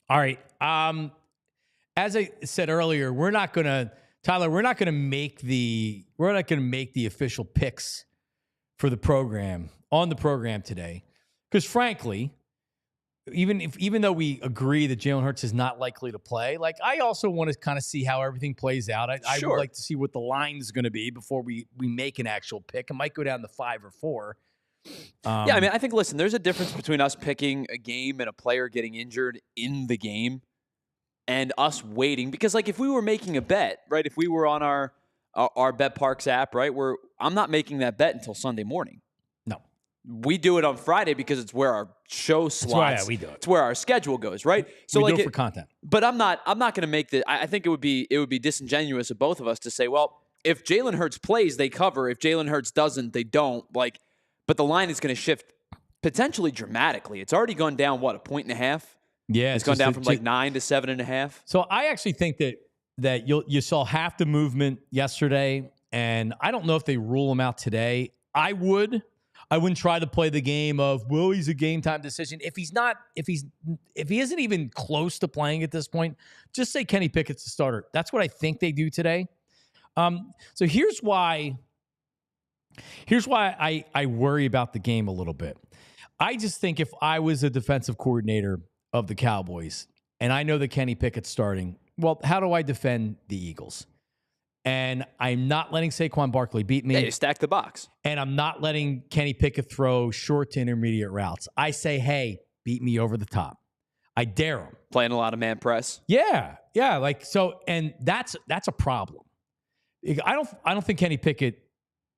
All right. As I said earlier, we're not going to make the official picks for the program on the program today. Because frankly, even though we agree that Jalen Hurts is not likely to play, like I also want to kind of see how everything plays out. I would like to see what the line is going to be before we make an actual pick. It might go down to 5 or 4. Yeah, I mean, I think, listen, there's a difference between us picking a game and a player getting injured in the game and us waiting. Because, like, if we were making a bet, right, if we were on our Bet Parks app, right, I'm not making that bet until Sunday morning. We do it on Friday because it's where our show slots. We do it. It's where our schedule goes, right? So we do it for content. But I'm not going to make the. I think it would be disingenuous of both of us to say, well, if Jalen Hurts plays, they cover. If Jalen Hurts doesn't, they don't. Like, but the line is going to shift potentially dramatically. It's already gone down, what, 1.5? Yeah, it's gone down from like 9 to 7.5. So I actually think that you saw half the movement yesterday, and I don't know if they rule him out today. I wouldn't try to play the game of, well, he's a game time decision. If he isn't even close to playing at this point, just say Kenny Pickett's the starter. That's what I think they do today. So here's why I worry about the game a little bit. I just think if I was a defensive coordinator of the Cowboys and I know that Kenny Pickett's starting, well, how do I defend the Eagles? And I'm not letting Saquon Barkley beat me. Yeah, you stack the box. And I'm not letting Kenny Pickett throw short to intermediate routes. I say, hey, beat me over the top. I dare him. Playing a lot of man press. Yeah. Like so, and that's a problem. I don't think Kenny Pickett.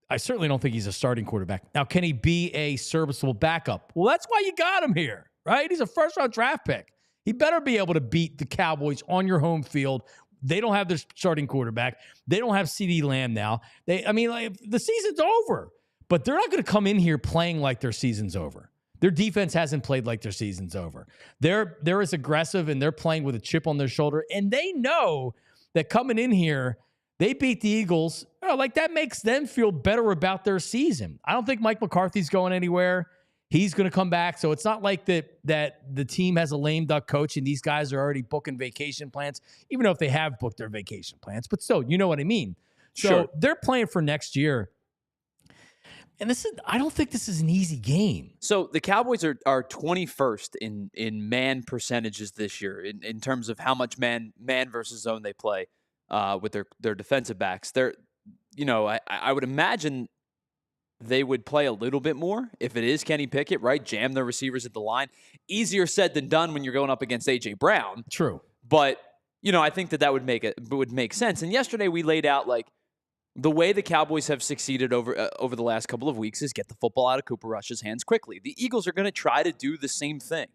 I certainly don't think he's a starting quarterback. Now, can he be a serviceable backup? Well, that's why you got him here, right? He's a first-round draft pick. He better be able to beat the Cowboys on your home field. They don't have their starting quarterback. They don't have CeeDee Lamb now. The season's over, but they're not going to come in here playing like their season's over. Their defense hasn't played like their season's over. They're as aggressive and they're playing with a chip on their shoulder. And they know that coming in here, they beat the Eagles. Like that makes them feel better about their season. I don't think Mike McCarthy's going anywhere. He's going to come back. So it's not like that the team has a lame duck coach and these guys are already booking vacation plans, even though if they have booked their vacation plans. But still, you know what I mean. So They're playing for next year. And I don't think this is an easy game. So the Cowboys are 21st in man percentages this year in terms of how much man versus zone they play with their defensive backs. I would imagine they would play a little bit more if it is Kenny Pickett, right? Jam their receivers at the line. Easier said than done when you're going up against A.J. Brown. True. But, I think that would make sense. And yesterday we laid out, like, the way the Cowboys have succeeded over the last couple of weeks is get the football out of Cooper Rush's hands quickly. The Eagles are going to try to do the same thing.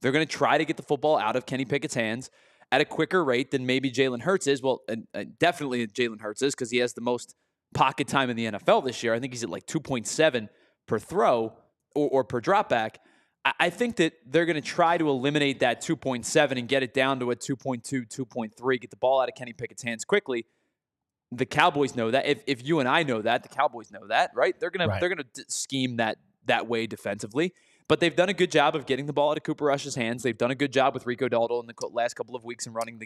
They're going to try to get the football out of Kenny Pickett's hands at a quicker rate than maybe Jalen Hurts is. Well, definitely Jalen Hurts is because he has the most pocket time in the NFL this year. I think he's at like 2.7 per throw or per drop back. I think that they're going to try to eliminate that 2.7 and get it down to a 2.2, 2.3, get the ball out of Kenny Pickett's hands quickly. The Cowboys know that. If you and I know that, the Cowboys know that, right? They're going to scheme that way defensively. But they've done a good job of getting the ball out of Cooper Rush's hands. They've done a good job with Rico Dalton in the last couple of weeks in running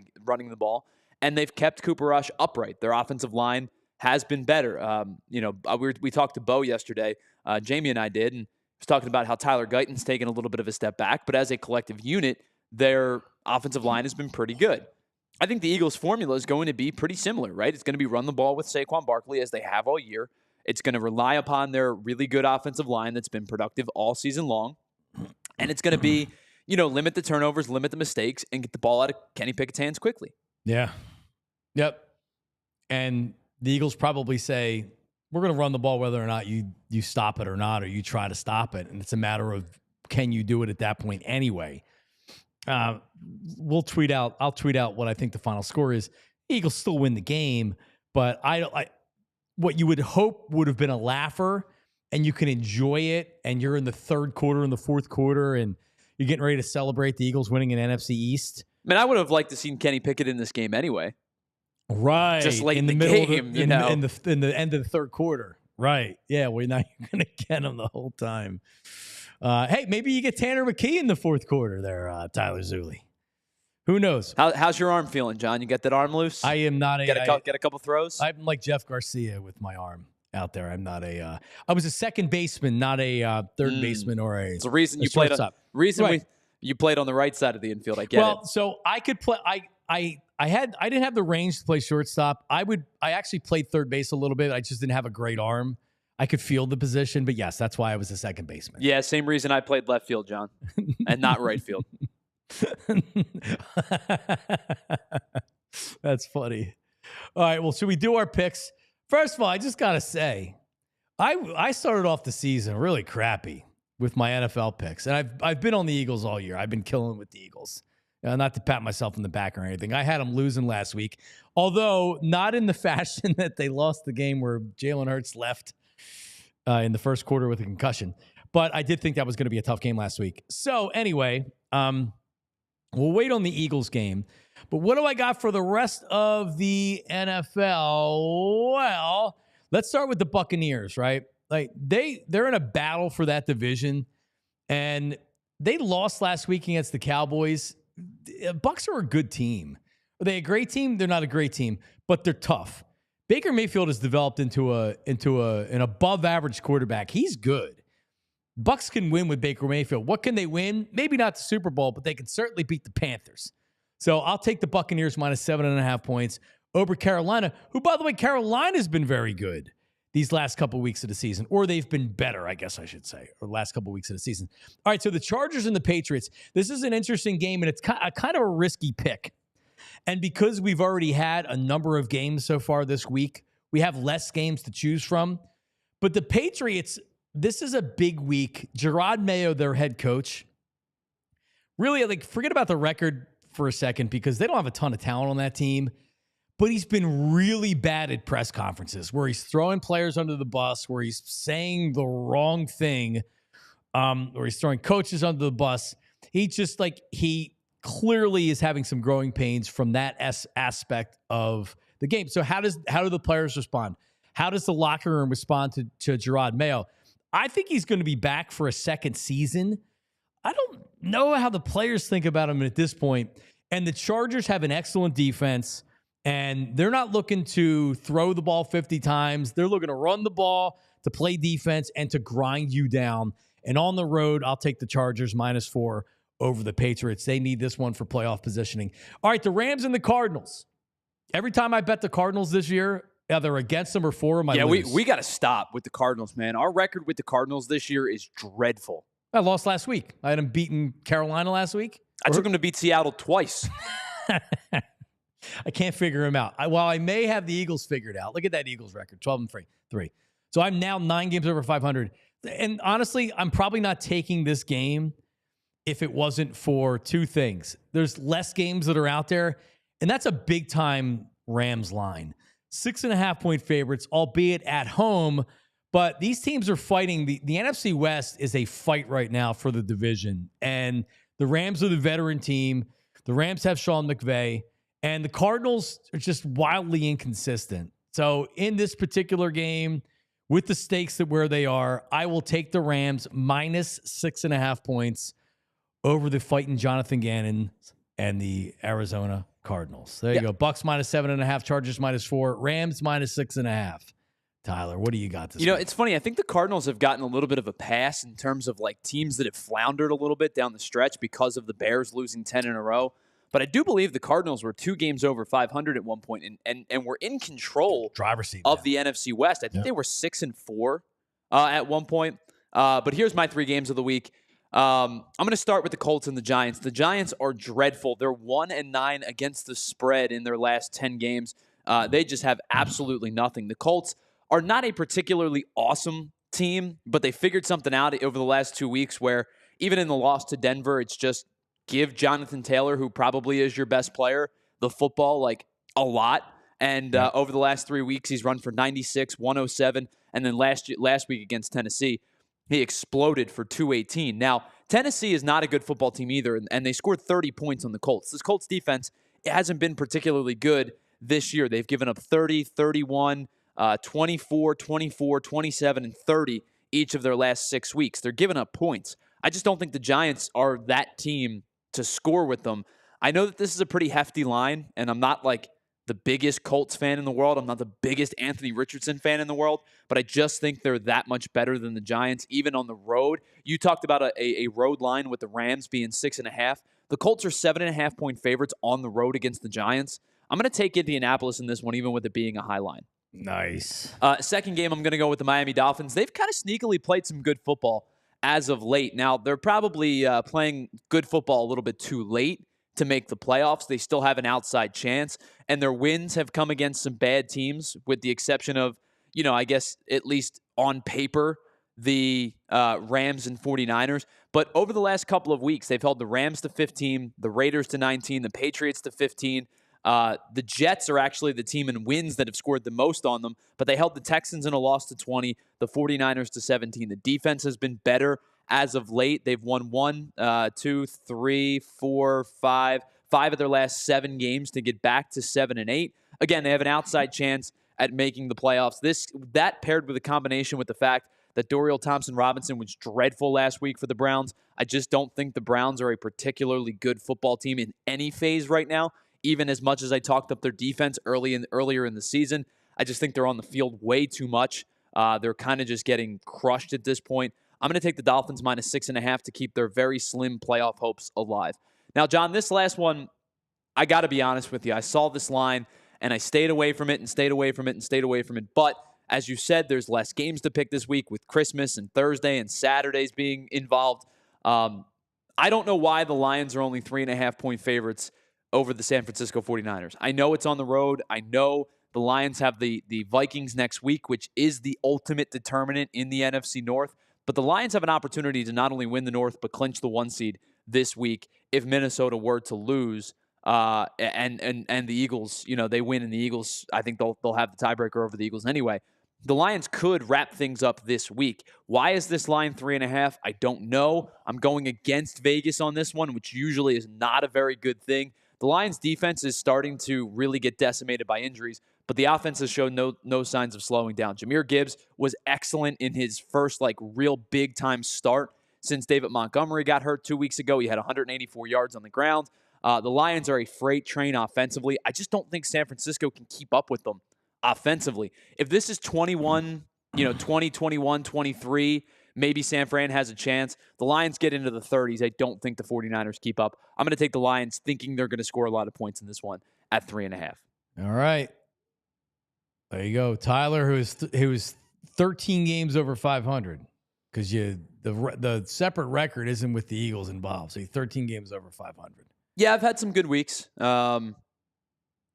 the ball. And they've kept Cooper Rush upright. Their offensive line has been better. We talked to Bo yesterday. Jamie and I did, and was talking about how Tyler Guyton's taken a little bit of a step back. But as a collective unit, their offensive line has been pretty good. I think the Eagles' formula is going to be pretty similar, right? It's going to be run the ball with Saquon Barkley as they have all year. It's going to rely upon their really good offensive line that's been productive all season long. And it's going to be, limit the turnovers, limit the mistakes, and get the ball out of Kenny Pickett's hands quickly. Yeah. Yep. And the Eagles probably say, we're going to run the ball whether or not you stop it or not, or you try to stop it. And it's a matter of, can you do it at that point anyway? I'll tweet out what I think the final score is. Eagles still win the game, but what you would hope would have been a laugher, and you can enjoy it, and you're in the third quarter and the fourth quarter, and you're getting ready to celebrate the Eagles winning an NFC East. I mean, I would have liked to seen Kenny Pickett in this game anyway. Right. Just late in the middle middle game, of the, in the end of the third quarter. Right. Yeah, we're not going to get him the whole time. Hey, maybe you get Tanner McKee in the fourth quarter there, Tyler Zulli. Who knows? How's your arm feeling, John? You got that arm loose? I am not get a couple throws? I'm like Jeff Garcia with my arm out there. I'm not I was a second baseman, not a third baseman or a. It's the reason you played on. You played on the right side of the infield. I get it. Well, so I could play. I didn't have the range to play shortstop. I actually played third base a little bit. I just didn't have a great arm. I could field the position, but yes, that's why I was a second baseman. Yeah, same reason I played left field, John, and not right field. That's funny. All right, well, should we do our picks? First of all, I just got to say, I started off the season really crappy with my NFL picks, and I've been on the Eagles all year. I've been killing with the Eagles. Not to pat myself in the back or anything. I had them losing last week, although not in the fashion that they lost the game where Jalen Hurts left in the first quarter with a concussion. But I did think that was going to be a tough game last week. So anyway, we'll wait on the Eagles game. But what do I got for the rest of the NFL? Well, let's start with the Buccaneers, right? Like they're in a battle for that division, and they lost last week against the Cowboys. Bucs are a good team. Are they a great team? They're not a great team, but they're tough. Baker Mayfield has developed into an above average quarterback. He's good. Bucs can win with Baker Mayfield. What can they win? Maybe not the Super Bowl, but they can certainly beat the Panthers. So I'll take the Buccaneers minus 7.5 points over Carolina, who, by the way, Carolina's been very good these last couple of weeks of the season, or they've been better, I guess I should say, or last couple of weeks of the season. All right, so the Chargers and the Patriots. This is an interesting game, and it's kind of a risky pick. And because we've already had a number of games so far this week, we have less games to choose from. But the Patriots, this is a big week. Gerard Mayo, their head coach, really, like, forget about the record for a second because they don't have a ton of talent on that team. But he's been really bad at press conferences where he's throwing players under the bus, where he's saying the wrong thing, or he's throwing coaches under the bus. He clearly is having some growing pains from that aspect of the game. So how do the players respond? How does the locker room respond to Gerard Mayo? I think he's going to be back for a second season. I don't know how the players think about him at this point. And the Chargers have an excellent defense. And they're not looking to throw the ball 50 times. They're looking to run the ball, to play defense, and to grind you down. And on the road, I'll take the Chargers -4 over the Patriots. They need this one for playoff positioning. All right, the Rams and the Cardinals. Every time I bet the Cardinals this year, either against them or for them, I lose. we got to stop with the Cardinals, man. Our record with the Cardinals this year is dreadful. I lost last week. I had them beating Carolina last week. I took them to beat Seattle twice. I can't figure him out. While I may have the Eagles figured out, look at that Eagles record, 12-3. So I'm now 9 games over 500. And honestly, I'm probably not taking this game if it wasn't for two things. There's less games that are out there, and that's a big-time Rams line. 6.5-point favorites, albeit at home, but these teams are fighting. The NFC West is a fight right now for the division, and the Rams are the veteran team. The Rams have Sean McVay. And the Cardinals are just wildly inconsistent. So in this particular game, with the stakes at where they are, I will take the Rams minus 6.5 points over the fighting Jonathan Gannon and the Arizona Cardinals. There you go. Bucks minus 7.5, Chargers -4, Rams minus 6.5. Tyler, what do you got this week? It's funny. I think the Cardinals have gotten a little bit of a pass in terms of like teams that have floundered a little bit down the stretch because of the Bears losing 10 in a row. but I do believe the Cardinals were 2 games over 500 at one point and were in control driver's seat of the NFC West. I think they were 6-4 at one point. But here's my 3 games of the week. I'm going to start with the Colts and the Giants. The Giants are dreadful. They're 1-9 against the spread in their last 10 games. They just have absolutely nothing. The Colts are not a particularly awesome team, but they figured something out over the last 2 weeks where even in the loss to Denver, it's just give Jonathan Taylor, who probably is your best player, the football like a lot. And over the last 3 weeks, he's run for 96, 107, and then last week against Tennessee, he exploded for 218. Now, Tennessee is not a good football team either, and they scored 30 points on the Colts. This Colts defense, it hasn't been particularly good this year. They've given up 30, 31, 24, 24, 27, and 30 each of their last 6 weeks. They're giving up points. I just don't think the Giants are that team to score with them. I know that this is a pretty hefty line, and I'm not like the biggest Colts fan in the world. I'm not the biggest Anthony Richardson fan in the world, but I just think they're that much better than the Giants, even on the road. You talked about a road line with the Rams being 6.5. The Colts are 7.5 point favorites on the road against the Giants. I'm going to take Indianapolis in this one, even with it being a high line. Nice. Second game, I'm going to go with the Miami Dolphins. They've kind of sneakily played some good football as of late. Now, they're probably playing good football a little bit too late to make the playoffs. They still have an outside chance, and their wins have come against some bad teams, with the exception of, I guess at least on paper, the Rams and 49ers. But over the last couple of weeks, they've held the Rams to 15, the Raiders to 19, the Patriots to 15. The Jets are actually the team in wins that have scored the most on them, but they held the Texans in a loss to 20, the 49ers to 17. The defense has been better as of late. They've won 5 of their last 7 games to get back to 7-8. Again, they have an outside chance at making the playoffs. That paired with a combination with the fact that Dorial Thompson-Robinson was dreadful last week for the Browns. I just don't think the Browns are a particularly good football team in any phase right now. Even as much as I talked up their defense earlier in the season, I just think they're on the field way too much. They're kind of just getting crushed at this point. I'm going to take the Dolphins minus 6.5 to keep their very slim playoff hopes alive. Now, John, this last one, I got to be honest with you. I saw this line, and I stayed away from it and stayed away from it and stayed away from it. But as you said, there's less games to pick this week with Christmas and Thursday and Saturdays being involved. I don't know why the Lions are only 3.5 point favorites over the San Francisco 49ers. I know it's on the road. I know the Lions have the Vikings next week, which is the ultimate determinant in the NFC North. But the Lions have an opportunity to not only win the North, but clinch the 1 seed this week if Minnesota were to lose. And the Eagles, they win, and the Eagles, I think they'll have the tiebreaker over the Eagles anyway. The Lions could wrap things up this week. Why is this line 3.5? I don't know. I'm going against Vegas on this one, which usually is not a very good thing. The Lions' defense is starting to really get decimated by injuries, but the offense has shown no signs of slowing down. Jahmyr Gibbs was excellent in his first real big-time start since David Montgomery got hurt 2 weeks ago. He had 184 yards on the ground. The Lions are a freight train offensively. I just don't think San Francisco can keep up with them offensively. If this is 20, 21, 23, maybe San Fran has a chance. The Lions get into the 30s. I don't think the 49ers keep up. I'm going to take the Lions, thinking they're going to score a lot of points in this one at 3.5. All right. There you go. Tyler, who was 13 games over 500, because the separate record isn't with the Eagles involved. So you're 13 games over 500. Yeah, I've had some good weeks. I've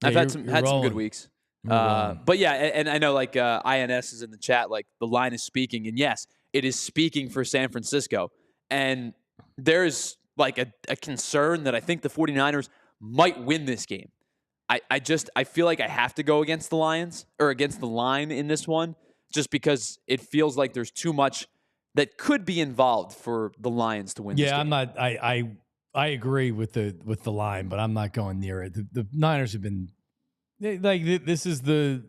had some good weeks. But yeah, and I know INS is in the chat, the line is speaking, and yes, it is speaking for San Francisco. And there's a concern that I think the 49ers might win this game. I feel like I have to go against the Lions or against the line in this one, just because it feels like there's too much that could be involved for the Lions to win this game. I agree with the line, but I'm not going near it. The Niners have been this is the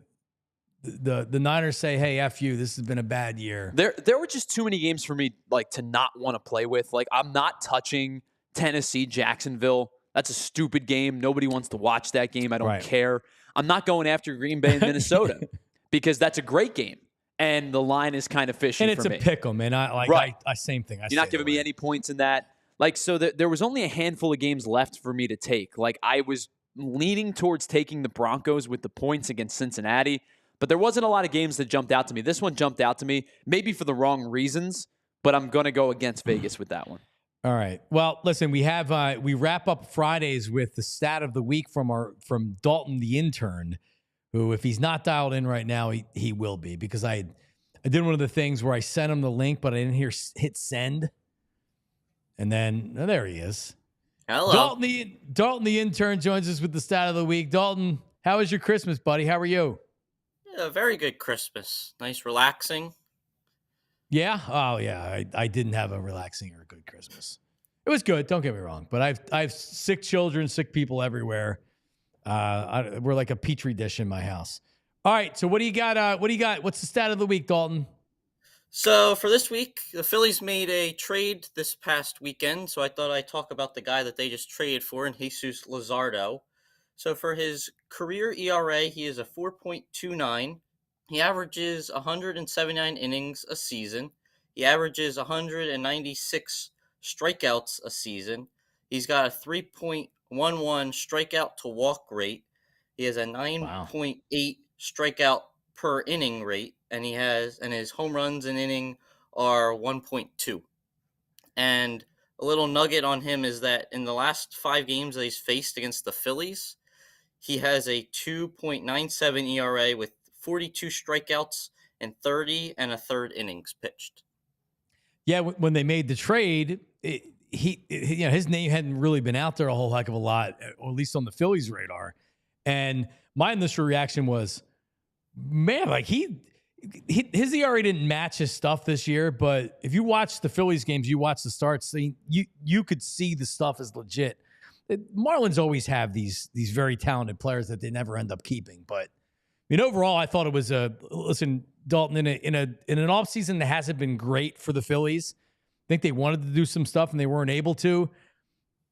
Niners say, hey, F you, this has been a bad year. There were just too many games for me to not want to play with. I'm not touching Tennessee, Jacksonville. That's a stupid game. Nobody wants to watch that game. I don't care. I'm not going after Green Bay and Minnesota because that's a great game. And the line is kind of fishy for me. And it's a pick 'em, and I same thing. You're not giving me any points in that. Like, so there was only a handful of games left for me to take. Like, I was leaning towards taking the Broncos with the points against Cincinnati, but there wasn't a lot of games that jumped out to me. This one jumped out to me, maybe for the wrong reasons, but I'm going to go against Vegas with that one. All right. Well, listen, we wrap up Fridays with the stat of the week from Daulton, the intern, who, if he's not dialed in right now, he will be, because I did one of the things where I sent him the link, but I didn't hit send. And then, there he is. Hello. Daulton, the intern, joins us with the stat of the week. Daulton, how was your Christmas, buddy? How are you? Yeah, very good Christmas. Nice, relaxing. Yeah? Oh, yeah. I didn't have a relaxing or a good Christmas. It was good. Don't get me wrong. But I have sick children, sick people everywhere. We're like a petri dish in my house. All right. So what do you got? What's the stat of the week, Daulton? So for this week, the Phillies made a trade this past weekend. So I thought I'd talk about the guy that they just traded for, in Jesus Luzardo. So for his career ERA, he is a 4.29. He averages 179 innings a season. He averages 196 strikeouts a season. He's got a 3.11 strikeout to walk rate. He has a 9.8 strikeout per inning rate, and his home runs an inning are 1.2. And a little nugget on him is that in the last 5 games that he's faced against the Phillies, he has a 2.97 ERA with 42 strikeouts and 30 1/3 innings pitched. Yeah, when they made the trade, his name hadn't really been out there a whole heck of a lot, or at least on the Phillies' radar. And my initial reaction was, man, like his ERA didn't match his stuff this year. But if you watch the Phillies games, you watch the starts, you could see the stuff is legit. Marlins always have these very talented players that they never end up keeping. But overall, I thought it was listen, Daulton, in an offseason that hasn't been great for the Phillies. I think they wanted to do some stuff and they weren't able to.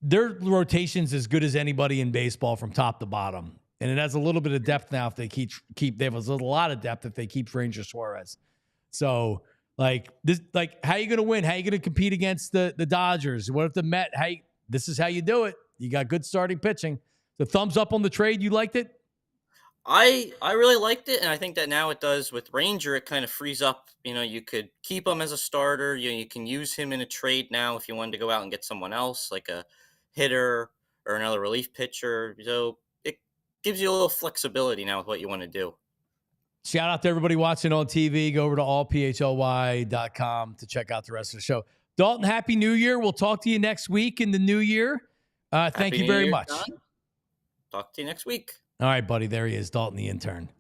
Their rotation's as good as anybody in baseball from top to bottom. And it has a little bit of depth now if they they have a lot of depth if they keep Ranger Suarez. So how are you going to win? How are you going to compete against the Dodgers? What if the Met? This is how you do it. You got good starting pitching. The thumbs up on the trade. You liked it? I really liked it, and I think that now it does with Ranger. It kind of frees up. You could keep him as a starter. You can use him in a trade now if you wanted to go out and get someone else, like a hitter or another relief pitcher. So it gives you a little flexibility now with what you want to do. Shout out to everybody watching on TV. Go over to allphly.com to check out the rest of the show. Daulton, Happy New Year. We'll talk to you next week in the new year. Thank you very much. John. Talk to you next week. All right, buddy. There he is, Daulton, the intern.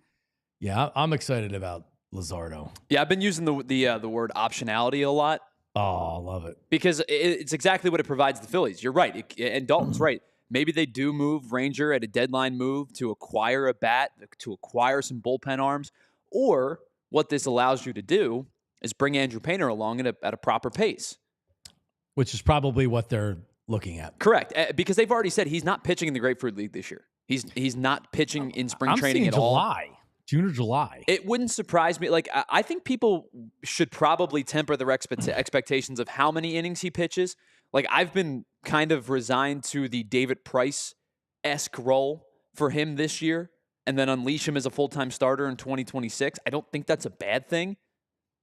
Yeah, I'm excited about Luzardo. Yeah, I've been using the word optionality a lot. Oh, I love it. Because it's exactly what it provides the Phillies. You're right. And Dalton's right. Maybe they do move Ranger at a deadline move to acquire a bat, to acquire some bullpen arms. Or what this allows you to do is bring Andrew Painter along at a proper pace. Which is probably what they're looking at. Correct. Because they've already said he's not pitching in the Grapefruit League this year. He's not pitching in spring training at all. June or July. It wouldn't surprise me. Like, I think people should probably temper their expectations of how many innings he pitches. Like, I've been kind of resigned to the David Price-esque role for him this year and then unleash him as a full-time starter in 2026. I don't think that's a bad thing.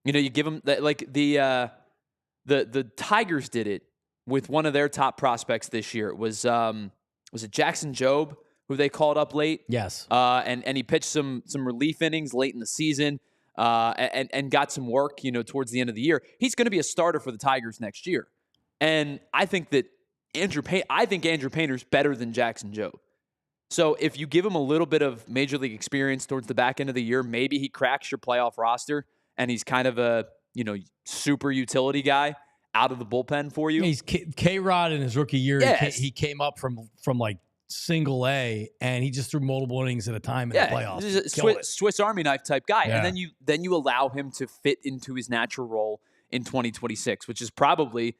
You give him that, like the Tigers did it with one of their top prospects this year. It was it Jackson Jobe, who they called up late? Yes. And he pitched some relief innings late in the season and got some work, towards the end of the year. He's going to be a starter for the Tigers next year. And I think that Andrew Painter's better than Jackson Jobe. So if you give him a little bit of major league experience towards the back end of the year, maybe he cracks your playoff roster and he's kind of a, super utility guy out of the bullpen for you. He's K-Rod in his rookie year. Yes. He came up from like single A, and he just threw multiple innings at a time in the playoffs. Swiss Army knife type guy. Yeah. And then you allow him to fit into his natural role in 2026, which is probably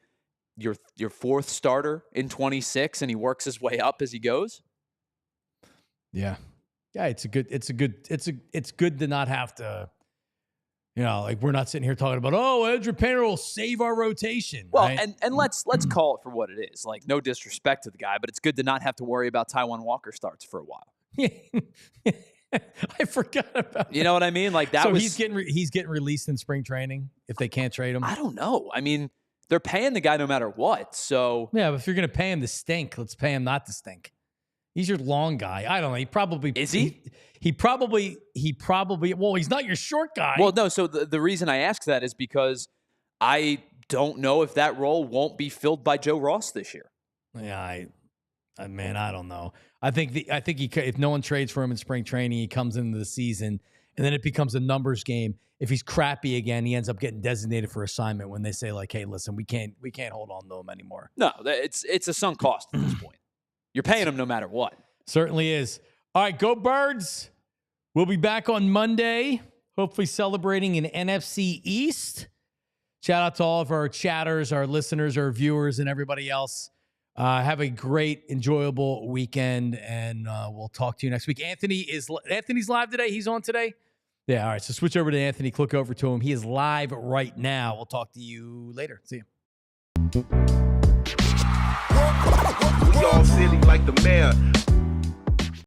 your fourth starter in 26, and he works his way up as he goes. Yeah. Yeah, it's good to not have to You know, like we're not sitting here talking about, oh, Andrew Painter will save our rotation. Well, right? and let's call it for what it is. Like, no disrespect to the guy, but it's good to not have to worry about Taijuan Walker starts for a while. I forgot about. You know what I mean? Like that. So was he's getting released in spring training if they can't trade him. I don't know. I mean, they're paying the guy no matter what. So yeah, but if you're going to pay him to stink, let's pay him not to stink. He's your long guy. I don't know. He probably is he? He probably. Well, he's not your short guy. Well, no. So the reason I ask that is because I don't know if that role won't be filled by Joe Ross this year. Yeah, man, I don't know. I think he if no one trades for him in spring training, he comes into the season and then it becomes a numbers game. If he's crappy again, he ends up getting designated for assignment when they say like, "Hey, listen, we can't hold on to him anymore." No, it's a sunk cost at this point. You're paying him no matter what. Certainly is. All right, go Birds. We'll be back on Monday, hopefully celebrating an NFC East. Shout out to all of our chatters, our listeners, our viewers, and everybody else. Have a great, enjoyable weekend, and we'll talk to you next week. Anthony's live today. He's on today. Yeah, all right. So switch over to Anthony. Click over to him. He is live right now. We'll talk to you later. See you. We all silly like the mayor.